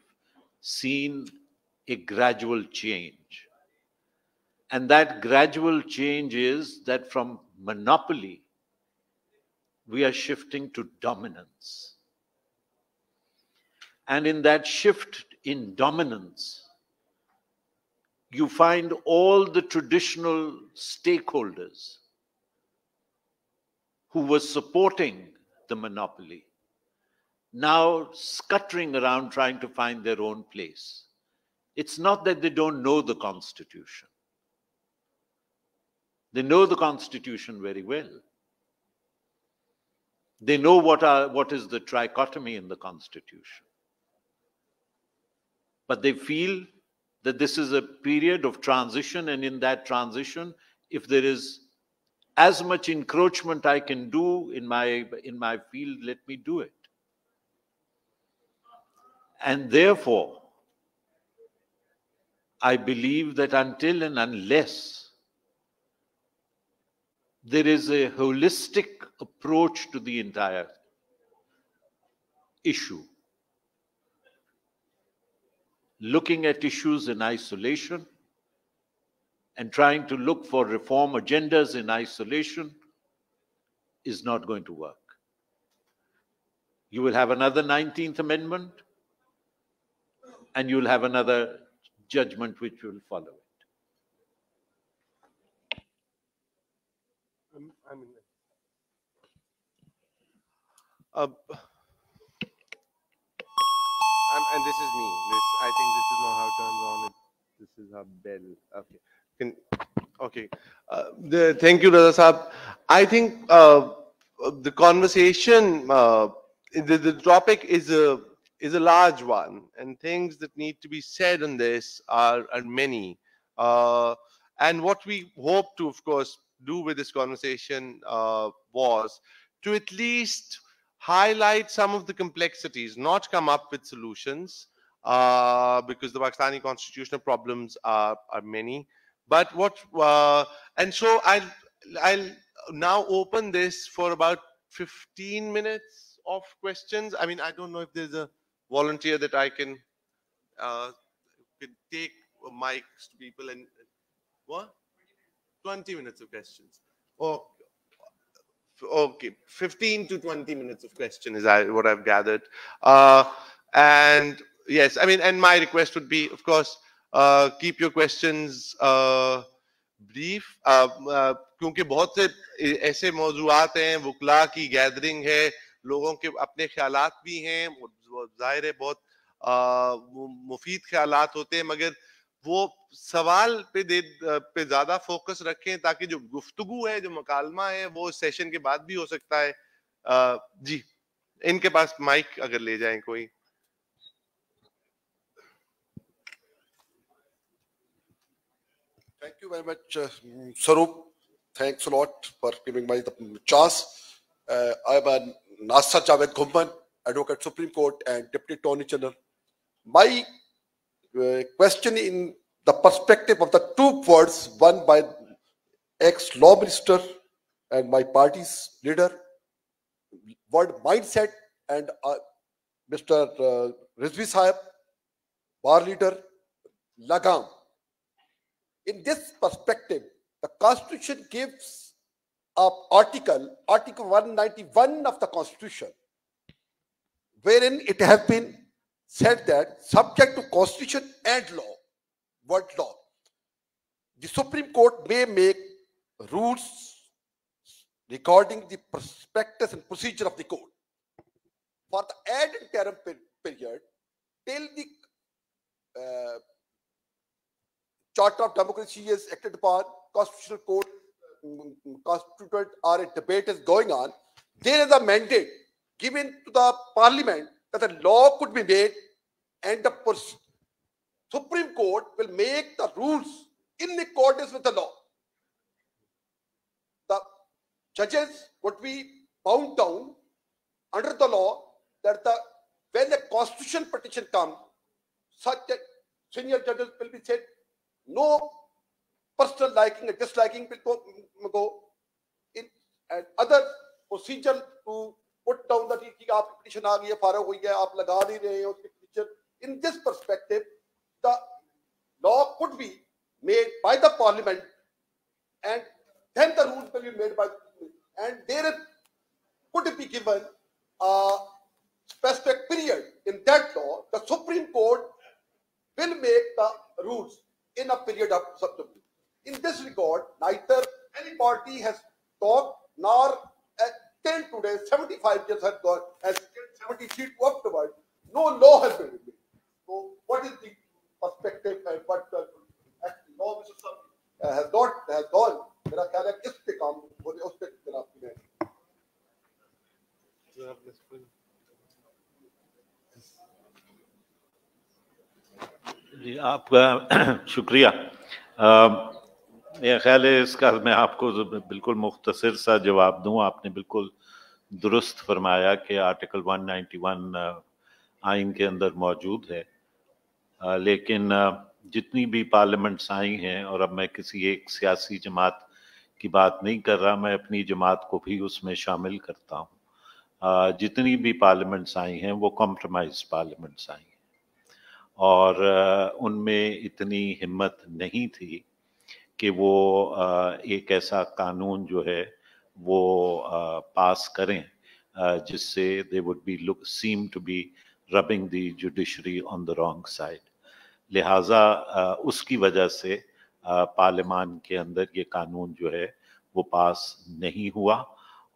seen a gradual change. And that gradual change is that from monopoly, we are shifting to dominance. And in that shift in dominance, you find all the traditional stakeholders who were supporting the monopoly now scuttering around trying to find their own place. It's not that they don't know the Constitution. They know the Constitution very well. They know what is the trichotomy in the Constitution. But they feel that this is a period of transition, and in that transition, if there is as much encroachment I can do in my field, let me do it. And therefore, I believe that until and unless there is a holistic approach to the entire issue, looking at issues in isolation and trying to look for reform agendas in isolation is not going to work. You will have another 19th Amendment, and you'll have another judgment which will follow it.
And this is me. I think this is not how it turns on. This is how bell. Okay. Okay. Thank you, Raza Saab. I think the conversation, the topic is a large one, and things that need to be said on this are many. And what we hope to, of course, do with this conversation was to at least highlight some of the complexities, not come up with solutions, because the Pakistani constitutional problems are many. But and so I'll now open this for about 15 minutes of questions. I mean, I don't know if there's a volunteer that I can take mics to people and what? 20 minutes of questions. Oh, okay, 15 to 20 minutes of question is what I've gathered. And yes, I mean, and my request would be, of course, keep your questions brief. کیونکہ بہت سے ایسے موضوعات ہیں, وکلاء کی gathering ہے, لوگوں کے اپنے خیالات بھی ہیں, ظاہر ہے بہت مفید خیالات ہوتے ہیں, مگر وہ سوال پہ زیادہ فوکس رکھیں تاکہ جو گفتگو ہے, جو مکالمہ ہے, وہ سیشن کے بعد بھی ہو سکتا ہے. جی ان کے پاس مائک اگر لے جائیں کوئی.
Thank you very much, Sarup. Thanks a lot for giving me the chance. I am Nasser Javed Ghumman, Advocate Supreme Court and Deputy Attorney General. My question in the perspective of the two words, one by ex-law minister and my party's leader, word mindset, and Mr. Rizvi Sahib, bar leader, Lagam. In this perspective, the Constitution gives Article 191 of the Constitution, wherein it has been said that subject to Constitution and law, word law, the Supreme Court may make rules regarding the prospectus and procedure of the court for the ad interim period till the Charter of Democracy is acted upon, Constitutional Court constituted, or a debate is going on. There is a mandate given to the Parliament that a law could be made, and the Supreme Court will make the rules in accordance with the law. The judges would be bound down under the law that when a constitutional petition comes, such that senior judges will be said, no personal liking or disliking will go in, and other procedure to put down the petition aa gayi hai, faragh hui hai, aap laga nahi rahe hain uski petition. In this perspective, the law could be made by the Parliament, and then the rules will be made by the, and there could be given a specific period in that law. The Supreme Court will make the rules in a period of subsequent. In this regard, neither any party has talked nor till today, 75 years have gone, and 73 afterward, no law has been made. So, what is the perspective and what the law has gone? मेरा ख्याल है किस पे काम हो रहे उस पे जनाब की है.
جی آپ کا شکریہ. میرا خیال ہے اس کا میں آپ کو بالکل مختصر سا جواب دوں. آپ نے بالکل درست فرمایا کہ آرٹیکل 191 آئین کے اندر موجود ہے, لیکن جتنی بھی پارلیمنٹس آئی ہیں, اور اب میں کسی ایک سیاسی جماعت کی بات نہیں کر رہا, میں اپنی جماعت کو بھی اس میں شامل کرتا ہوں, جتنی بھی پارلیمنٹس آئی ہیں وہ کمپرومائز پارلیمنٹس آئی ہیں, اور ان میں اتنی ہمت نہیں تھی کہ وہ ایک ایسا قانون جو ہے وہ پاس کریں جس سے they would be seem to be rubbing the judiciary on the wrong side. لہٰذا اس کی وجہ سے پارلیمان کے اندر یہ قانون جو ہے وہ پاس نہیں ہوا,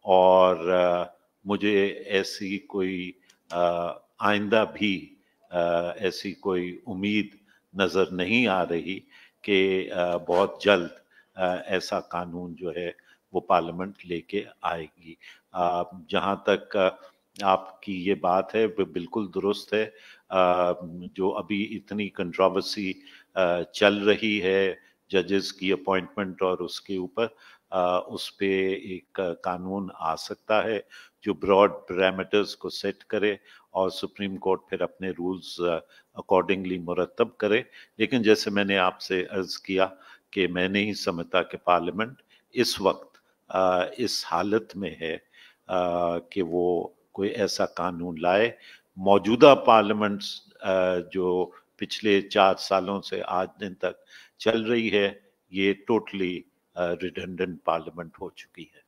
اور مجھے ایسی کوئی آئندہ بھی ایسی کوئی امید نظر نہیں آ رہی کہ بہت جلد ایسا قانون جو ہے وہ پارلیمنٹ لے کے آئے گی. جہاں تک آپ کی یہ بات ہے وہ بالکل درست ہے. جو ابھی اتنی کنٹروورسی چل رہی ہے ججز کی اپوائنٹمنٹ اور اس کے اوپر, اس پہ ایک قانون آ سکتا ہے جو براڈ پیرامیٹرز کو سیٹ کرے, اور سپریم کورٹ پھر اپنے رولز اکارڈنگلی مرتب کرے. لیکن جیسے میں نے آپ سے عرض کیا کہ میں نہیں سمجھتا کہ پارلیمنٹ اس وقت اس حالت میں ہے کہ وہ کوئی ایسا قانون لائے. موجودہ پارلیمنٹس جو پچھلے 4 سالوں سے آج دن تک چل رہی ہے, یہ ٹوٹلی ریڈنڈنٹ پارلیمنٹ ہو چکی ہے.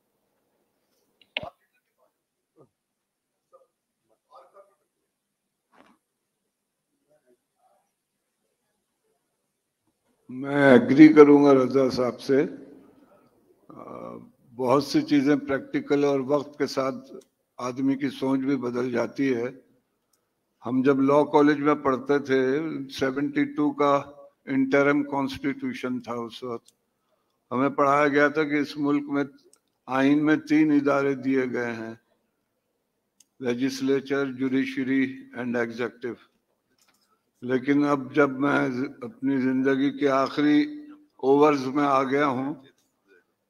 میں ایگری کروں گا رضا صاحب سے. بہت سی چیزیں پریکٹیکل اور وقت کے ساتھ آدمی کی سوچ بھی بدل جاتی ہے. ہم جب لاء کالج میں پڑھتے تھے 72 کا انٹرم کانسٹیٹیوشن تھا اس وقت. ہمیں پڑھایا گیا تھا کہ اس ملک میں آئین میں 3 ادارے دیے گئے ہیں: لیجسلیچر، جوڈیشری اینڈ ایگزیکٹو. لیکن اب جب میں اپنی زندگی کے آخری اوورز میں آ گیا ہوں،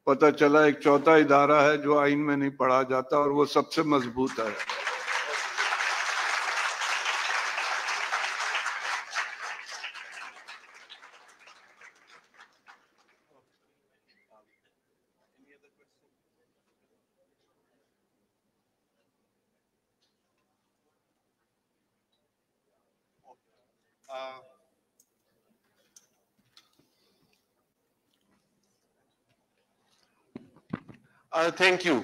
پتہ چلا ایک چوتھا ادارہ ہے جو آئین میں نہیں پڑھا جاتا اور وہ سب سے مضبوط ہے.
Thank you.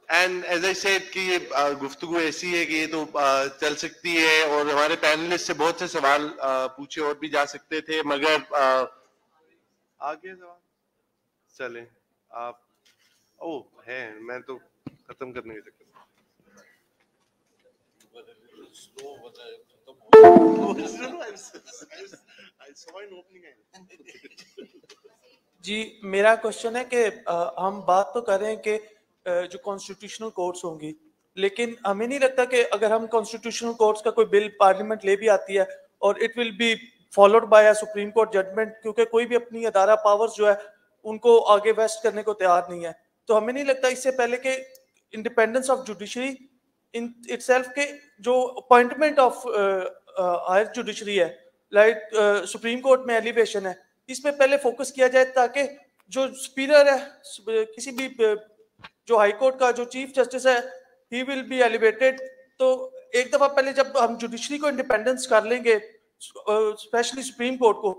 And as I said کہ یہ گفتگو ایسی ہے کہ یہ تو چل سکتی ہے اور ہمارے پینلسٹ سے بہت سے سوال پوچھے اور بھی جا سکتے تھے، مگر آگے سوال چلیں آپ. ہے میں تو ختم کرنے کی چکر.
جی میرا کوشچن ہے کہ ہم بات تو کر رہے ہیں کہ جو کانسٹیٹیوشنل کورٹس ہوں گی، لیکن ہمیں نہیں لگتا کہ اگر ہم کانسٹیٹیوشنل کورٹس کا کوئی بل پارلیمنٹ لے بھی آتی ہے اور it will be followed by a Supreme Court judgment, کیونکہ کوئی بھی اپنی ادارہ پاورز جو ہے ان کو آگے ویسٹ کرنے کو تیار نہیں ہے، تو ہمیں نہیں لگتا اس سے پہلے کہ independence of judiciary in it self کے جو اپوائنٹمنٹ آف ہائر جوڈیشری ہے، لائک سپریم کورٹ میں ایلیویشن ہے، اس پہ پہلے فوکس کیا جائے تاکہ جو سپیریئر ہے کسی بھی جو ہائی کورٹ کا جو چیف جسٹس ہے ہی ول بی ایلیویٹڈ. تو ایک دفعہ پہلے جب ہم جوڈیشری کو انڈیپینڈنس کر لیں گے اسپیشلی سپریم کورٹ کو،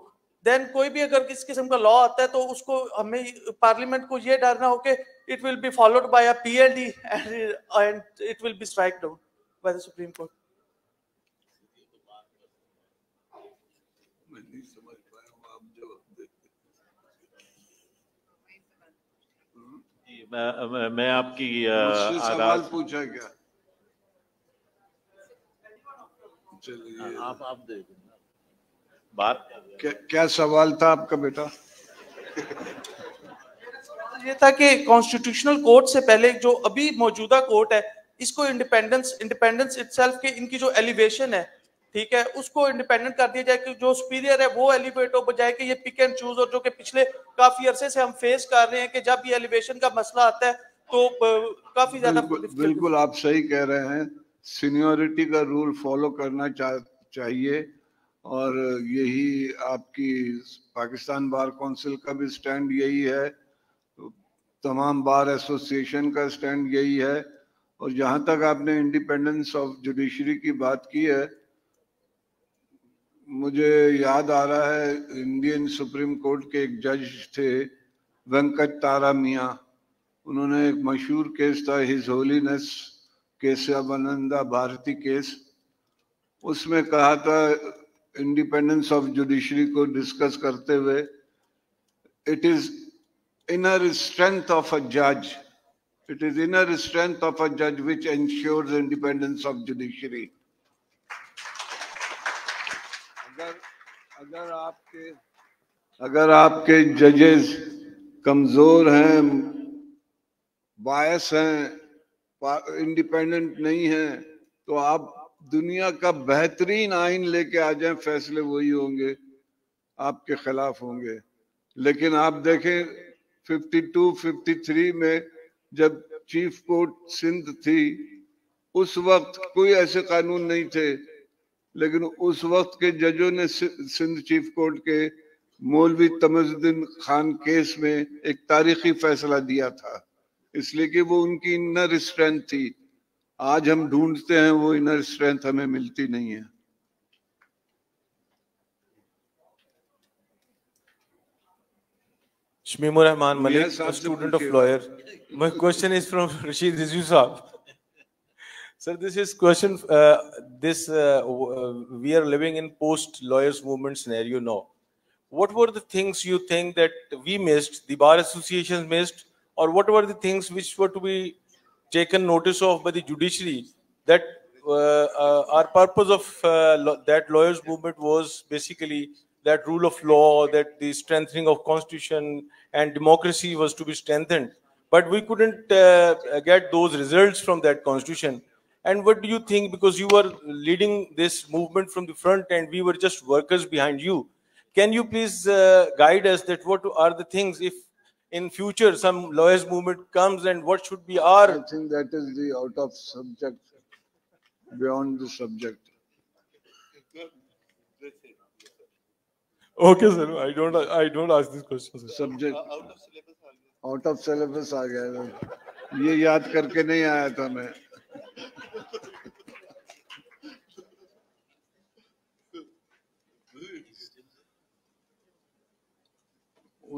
دین کوئی بھی اگر کس قسم کا لا آتا ہے تو اس کو ہمیں پارلیمنٹ کو یہ ڈرنا ہو کہ it will be followed by a P L D and it will be strike down by the Supreme Court.
میں آپ کی
سوال پوچھا کیا؟
آپ دے بات
کیا سوال تھا آپ کا بیٹا؟
یہ تھا کہ کانسٹیٹیوشنل کورٹ سے پہلے جو ابھی موجودہ کورٹ ہے اس کو انڈیپینڈنس اٹ سیلف کے ان کی جو ایلیویشن ہے، ٹھیک ہے، اس کو انڈیپینڈنٹ کر دیا جائے کہ جو سپیریئر ہے وہ ایلیویٹ ہو، بجائے کہ یہ پک اینڈ چوز، اور جو کہ پچھلے کافی عرصے سے ہم فیس کر رہے ہیں کہ جب یہ ایلیویشن کا مسئلہ آتا ہے تو کافی زیادہ.
بالکل آپ صحیح کہہ رہے ہیں، سینیورٹی کا رول فالو کرنا چاہیے، اور یہی آپ کی پاکستان بار کونسل کا بھی سٹینڈ یہی ہے، تمام بار ایسوسیشن کا سٹینڈ یہی ہے. اور جہاں تک آپ نے انڈیپینڈنس آف جوڈیشری کی بات کی ہے، مجھے یاد آ رہا ہے انڈین سپریم کورٹ کے ایک جج تھے وینکٹ تارا میاں، انہوں نے ایک مشہور کیس تھا ہز ہولینس کیسوانندا بھارتی کیس، اس میں کہا تھا انڈیپینڈنس آف جوڈیشری کو ڈسکس کرتے ہوئے، it is inner strength of a judge. It is inner strength of a judge which ensures the independence of judiciary. اگر آپ کے ججز کمزور ہیں، بائس ہیں، انڈیپینڈنٹ نہیں ہیں، تو آپ دنیا کا بہترین آئین لے کے آ جائیں، فیصلے وہی ہوں گے، آپ کے خلاف ہوں گے. لیکن آپ دیکھیں 52-53 میں جب چیف کورٹ سندھ تھی، اس وقت کوئی ایسے قانون نہیں تھے، لیکن اس وقت کے ججوں نے سندھ چیف کورٹ کے مولوی تمز الدین خان کیس میں ایک تاریخی فیصلہ دیا تھا، اس لیے کہ وہ ان کی انر اسٹرینتھ تھی. آج ہم ڈھونڈتے ہیں وہ انر اسٹرینتھ ہمیں ملتی نہیں ہے.
Shmimur Rahman Malik, a student of lawyer. My question is from Rashid Rizvi Saab. Sir, this is question, we are living in post-lawyers movement scenario now. What were the things you think that we missed, the Bar Association missed, or what were the things which were to be taken notice of by the judiciary, that our purpose of that lawyers movement was basically that rule of law, that the strengthening of constitution and democracy was to be strengthened, but we couldn't get those results from that constitution. And what do you think, because you were leading this movement from the front and we were just workers behind you, can you please guide us that what are the things, if in future some lawyers movement comes, and what should be our...
I think that is the out of subject, beyond the subject.
Okay, sir, I don't ask this question, sir.
Subject out of syllabus आ गया, ये याद करके नहीं आया था मैं.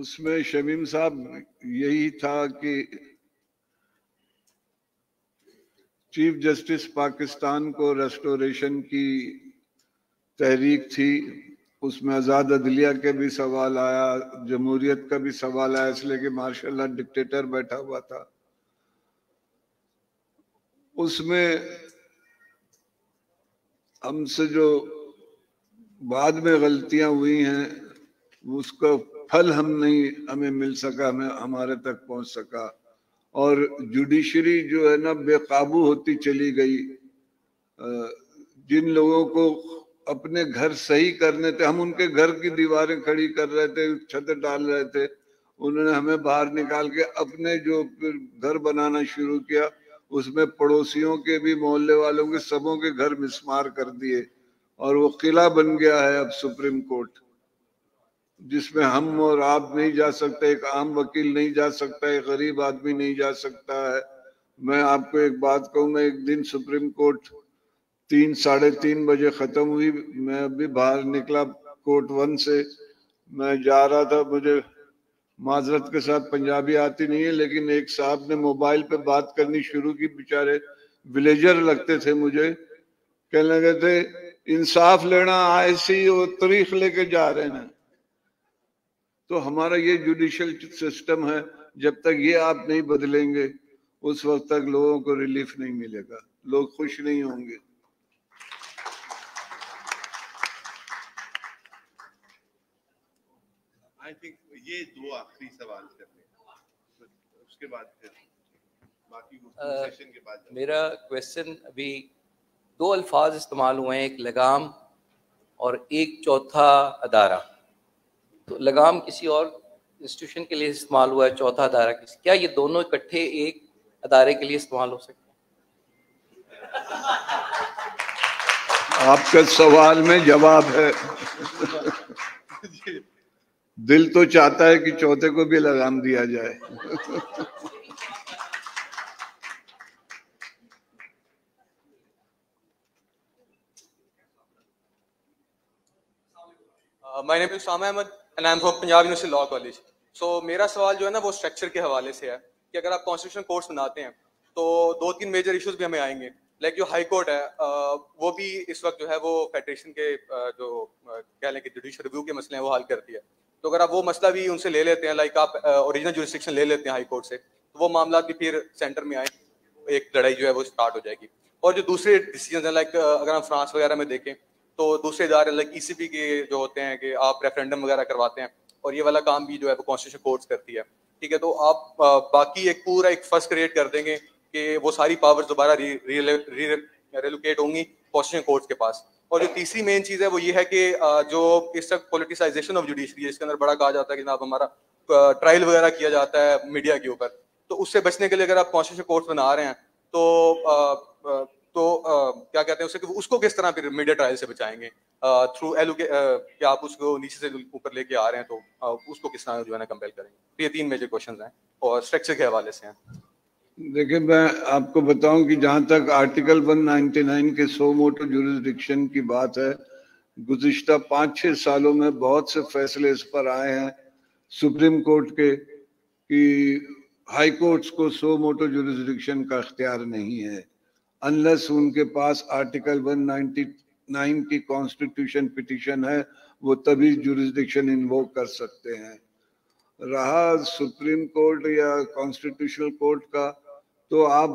उसमें शमीम साहब यही था कि चीफ जस्टिस पाकिस्तान को रेस्टोरेशन की तहरीक थी, उसमें आज़ाद अदलिया के भी सवाल आया, जमहूरियत का भी सवाल आया, इसलिए कि मार्शल डिक्टेटर बैठा हुआ था. उसमें हमसे जो बाद में गलतियां हुई हैं उसका फल हमें मिल सका, हमारे तक पहुंच सका. और जुडिशरी जो है ना बेकाबू होती चली गई. जिन लोगों को अपने घर सही करने थे, हम उनके घर की दीवारें खड़ी कर रहे थे, छत डाल रहे थे, उन्होंने हमें बाहर निकाल के अपने जो घर बनाना शुरू किया, उसमें पड़ोसियों के भी, मोहल्ले वालों के, सबों के घर मिसमार कर दिए. और वो किला बन गया है अब सुप्रीम कोर्ट, जिसमें हम और आप नहीं जा सकते, एक आम वकील नहीं जा सकता, एक गरीब आदमी नहीं जा सकता है. मैं आपको एक बात कहूँ, मैं एक दिन सुप्रीम कोर्ट 3-3:30 बजे खत्म हुई, मैं अभी बाहर निकला कोर्ट 1 से, मैं जा रहा था, मुझे माजरत के साथ पंजाबी आती नहीं है, लेकिन एक साहब ने मोबाइल पे बात करनी शुरू की, बेचारे विलेजर लगते थे मुझे, कहने लगे थे इंसाफ लेना आए सी वो तारीख लेके जा रहे हैं. तो हमारा ये जुडिशियल सिस्टम है, जब तक ये आप नहीं बदलेंगे उस वक्त तक लोगों को रिलीफ नहीं मिलेगा, लोग खुश नहीं होंगे.
आई थिंक ये दो आखिरी सवाल करने, उसके बाद फिर बाकी सेशन के बाद.
मेरा क्वेश्चन, अभी 2 अल्फाज इस्तेमाल हुए हैं, एक लगाम और एक चौथा अदारा. तो लगाम किसी और इंस्टीट्यूशन के लिए इस्तेमाल हुआ है, चौथा अदारा किसी, क्या ये दोनों इकट्ठे एक अदारे के लिए इस्तेमाल हो सकते हैं?
आपका सवाल में जवाब है. दिल तो चाहता है कि चौथे को भी लगाम दिया जाए.
My name is Asma Jahangir and I am from Punjab University Law College. So मेरा सवाल जो है ना वो स्ट्रक्चर के हवाले से है कि अगर आप कॉन्स्टिट्यूशन कोर्ट्स बनाते हैं तो 2-3 मेजर इश्यूज भी हमें आएंगे. लाइक जो हाई कोर्ट है वो भी इस वक्त जो है वो फेडरेशन के जो कह लें कि जुडिशियल रिव्यू के मसले हैं वो हल करती है. तो अगर आप वो मसला भी उनसे ले लेते हैं, लाइक आप ओरिजिनल जुरिस्डिक्शन ले लेते हैं हाई कोर्ट से, तो वो मामला भी फिर सेंटर में आए, एक लड़ाई जो है वो स्टार्ट हो जाएगी. और जो दूसरे डिसीजन है, लाइक अगर हम फ्रांस वगैरह में देखें तो दूसरे इदारे लाइक ECB के जो होते हैं कि आप रेफरेंडम वगैरह करवाते हैं, और ये वाला काम भी जो है वो कॉन्स्टिट्यूशन कोर्ट्स करती है. ठीक है, तो आप बाकी एक पूरा एक फर्स्ट क्रिएट कर देंगे कि वो सारी पावर्स दोबारा रिलोकेट होंगी कॉन्स्टिट्यूशन कोर्ट्स के पास. और जो तीसरी मेन चीज़ है वो ये है कि जो इस वक्त पॉलिटिसाइजेशन ऑफ जुडिशरी है, इसके अंदर बड़ा कहा जाता है कि जनाब हमारा ट्रायल वगैरह किया जाता है मीडिया के ऊपर, तो उससे बचने के लिए अगर आप कॉन्स्टिट्यूशन कोर्ट्स बना रहे हैं तो क्या कहते हैं उसको किस तरह फिर मीडिया ट्रायल से बचाएंगे थ्रू क्या आप उसको नीचे से ऊपर लेके आ रहे हैं, तो उसको किस तरह जो है ना कंपेल करेंगे. तो ये 3 मेजर क्वेश्चंस हैं और स्ट्रक्चर के हवाले से हैं.
देखिए, मैं आपको बताऊं कि जहां तक आर्टिकल 199 के सो मोटो जुरिस्डिक्शन की बात है, गुज़िश्ता 5-6 सालों में बहुत से फैसले इस पर आए हैं सुप्रीम कोर्ट के कि हाई कोर्ट्स को सो मोटो जुरिस्डिक्शन का इख्तियार नहीं है, अनलेस उनके पास आर्टिकल 199 की कॉन्स्टिट्यूशन पिटीशन है, वो तभी जुरिस्डिक्शन इन्वोक कर सकते हैं. رہا سپریم کورٹ یا کانسٹیٹیوشنل کورٹ کا تو آپ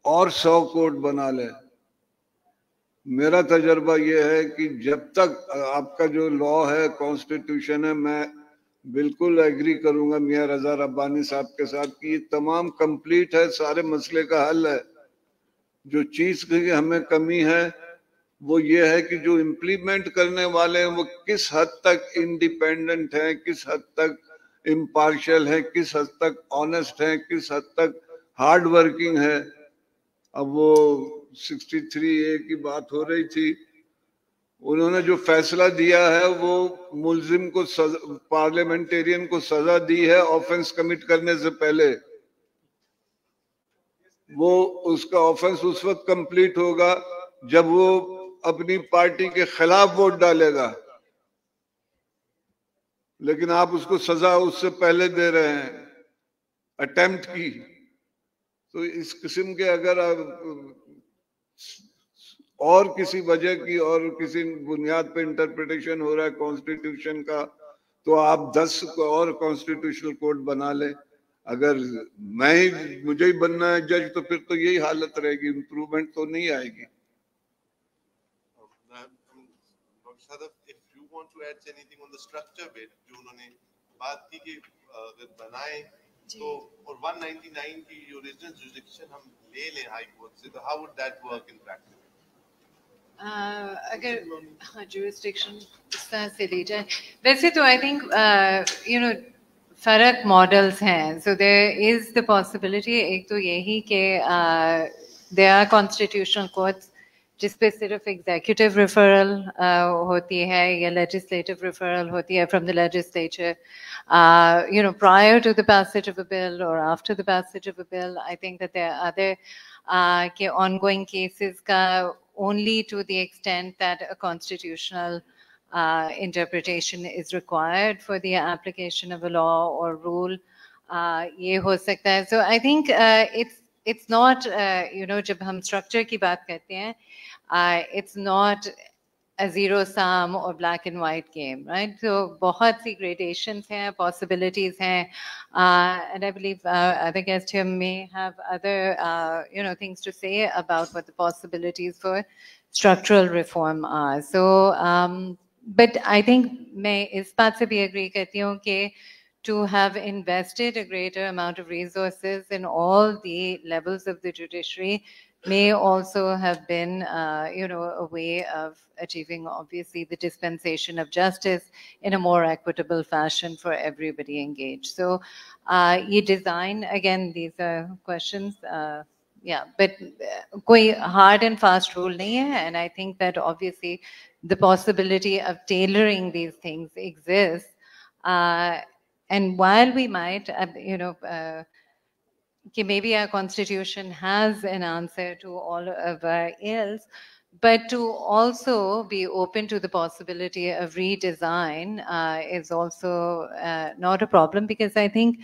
اور 100 کورٹ بنا لیں. میرا تجربہ یہ ہے کہ جب تک آپ کا جو لا ہے کانسٹیٹیوشن ہے، میں بالکل ایگری کروں گا میاں رضا ربانی صاحب کے ساتھ کہ یہ تمام کمپلیٹ ہے، سارے مسئلے کا حل ہے. جو چیز کی ہمیں کمی ہے وہ یہ ہے کہ جو امپلیمنٹ کرنے والے ہیں وہ کس حد تک انڈیپینڈنٹ ہیں، کس حد تک امپارشل ہیں، کس حد تک آنےسٹ ہیں، کس حد تک ہارڈ ورکنگ ہے. اب وہ 63A کی بات ہو رہی تھی، انہوں نے جو فیصلہ دیا ہے وہ ملزم کو پارلیمنٹیرین کو سزا دی ہے آفنس کمٹ کرنے سے پہلے. وہ اس کا آفنس اس وقت کمپلیٹ ہوگا جب وہ اپنی پارٹی کے خلاف ووٹ ڈالے گا، لیکن آپ اس کو سزا اس سے پہلے دے رہے ہیں اٹیمپٹ کی. تو اس قسم کے اگر اور کسی وجہ کی اور کسی بنیاد پہ انٹرپریٹیشن ہو رہا ہے کانسٹیٹیوشن کا تو آپ 10 اور کانسٹیٹیوشنل کوڈ بنا لیں. اگر مجھے ہی بننا ہے جج تو پھر تو یہی حالت رہے گی، امپروومنٹ تو نہیں آئے گی.
If you want to add anything on the structure bit, جو انہوں نے بات کی کہ اگر بنائیں تو اور 199 کی اوریجنل jurisdiction ہم لے لیں ہائی کورٹ سے، تو how would that work in practice?
اگر jurisdiction اس طرح سے لی جائے، ویسے تو I think فرق ماڈلس ہیں. So there is the possibility، ایک تو یہی کہ there are constitutional courts جس پہ صرف ایگزیکٹو ریفرل ہوتی ہے یا لیجسلیٹو ریفرل ہوتی ہے from the legislature prior to the passage of a bill or after the passage of a bill. I think that there are other ongoing cases ka only to the extent that a constitutional interpretation is required for the application of a law or rule. یہ ہو سکتا ہے. So I think it's not جب ہم structure کی بات کرتے ہیں it's not a zero sum or black and white game, right? So بہت سی gradations ہیں, possibilities ہیں, and I believe other guests here may have other things to say about what the possibilities for structural reform are. So but I think میں اس بات سے بھی agree کرتی ہوں کہ to have invested a greater amount of resources in all the levels of the judiciary may also have been, a way of achieving, obviously, the dispensation of justice in a more equitable fashion for everybody engaged. So, ye design, again, these are questions, but koi hard and fast rule nahi hai, and I think that obviously the possibility of tailoring these things exists. And while we might, maybe our constitution has an answer to all of our ills, but to also be open to the possibility of redesign is also not a problem, because I think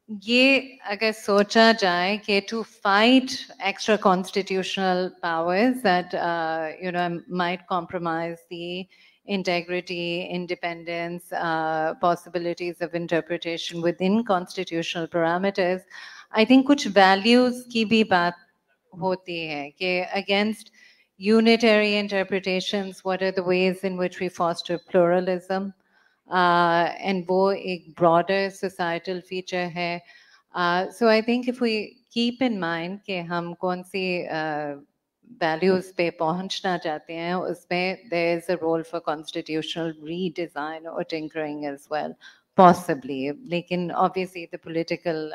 یہ اگر سوچا جائے کہ to fight extra constitutional powers that might compromise the integrity, independence, possibilities of interpretation within constitutional parameters, I think کچھ values کی بھی بات ہوتی ہے کہ against unitary interpretations, what are the ways in which we foster pluralism, and وہ ایک broader societal feature ہے. So I think if we keep in mind کہ ہم کون سی values پہ پہنچنا چاہتے ہیں, اس میں there is a role for constitutional redesign or tinkering as well, possibly. لیکن obviously the political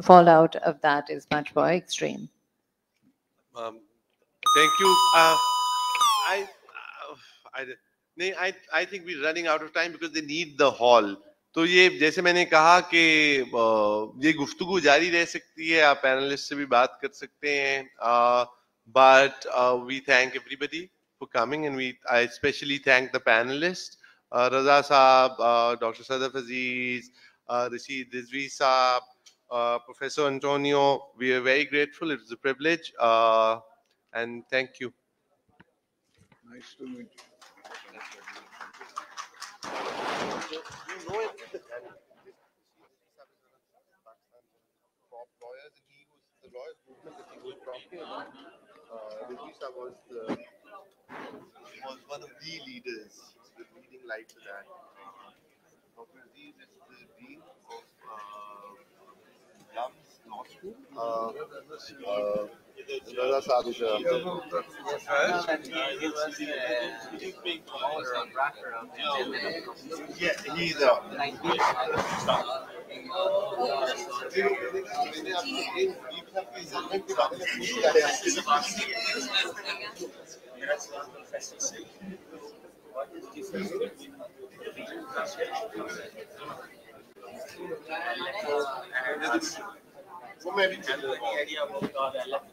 fallout of that is much more extreme.
Thank you. I think we're running out of time because they need the hall. تو یہ جیسے میں نے کہا کہ یہ گفتگو جاری رہ سکتی ہے, آپ پینلسٹ سے بھی بات کر سکتے ہیں, but we thank everybody for coming, and I especially thank the panelists, Raza Saab, Dr. Sadaf Aziz, Rashid Rizvi Saab, Professor Antonio. We are very grateful. It was a privilege, and thank you.
Nice to meet you.
You know everything. Top lawyers, and he was the lawyers movement that he was talking about. Rajisha was one of the leaders, the leading light to that. Dr. Aziz is the dean of Yams Law School. Raza Saab is yeah, he's
Any idea about the left?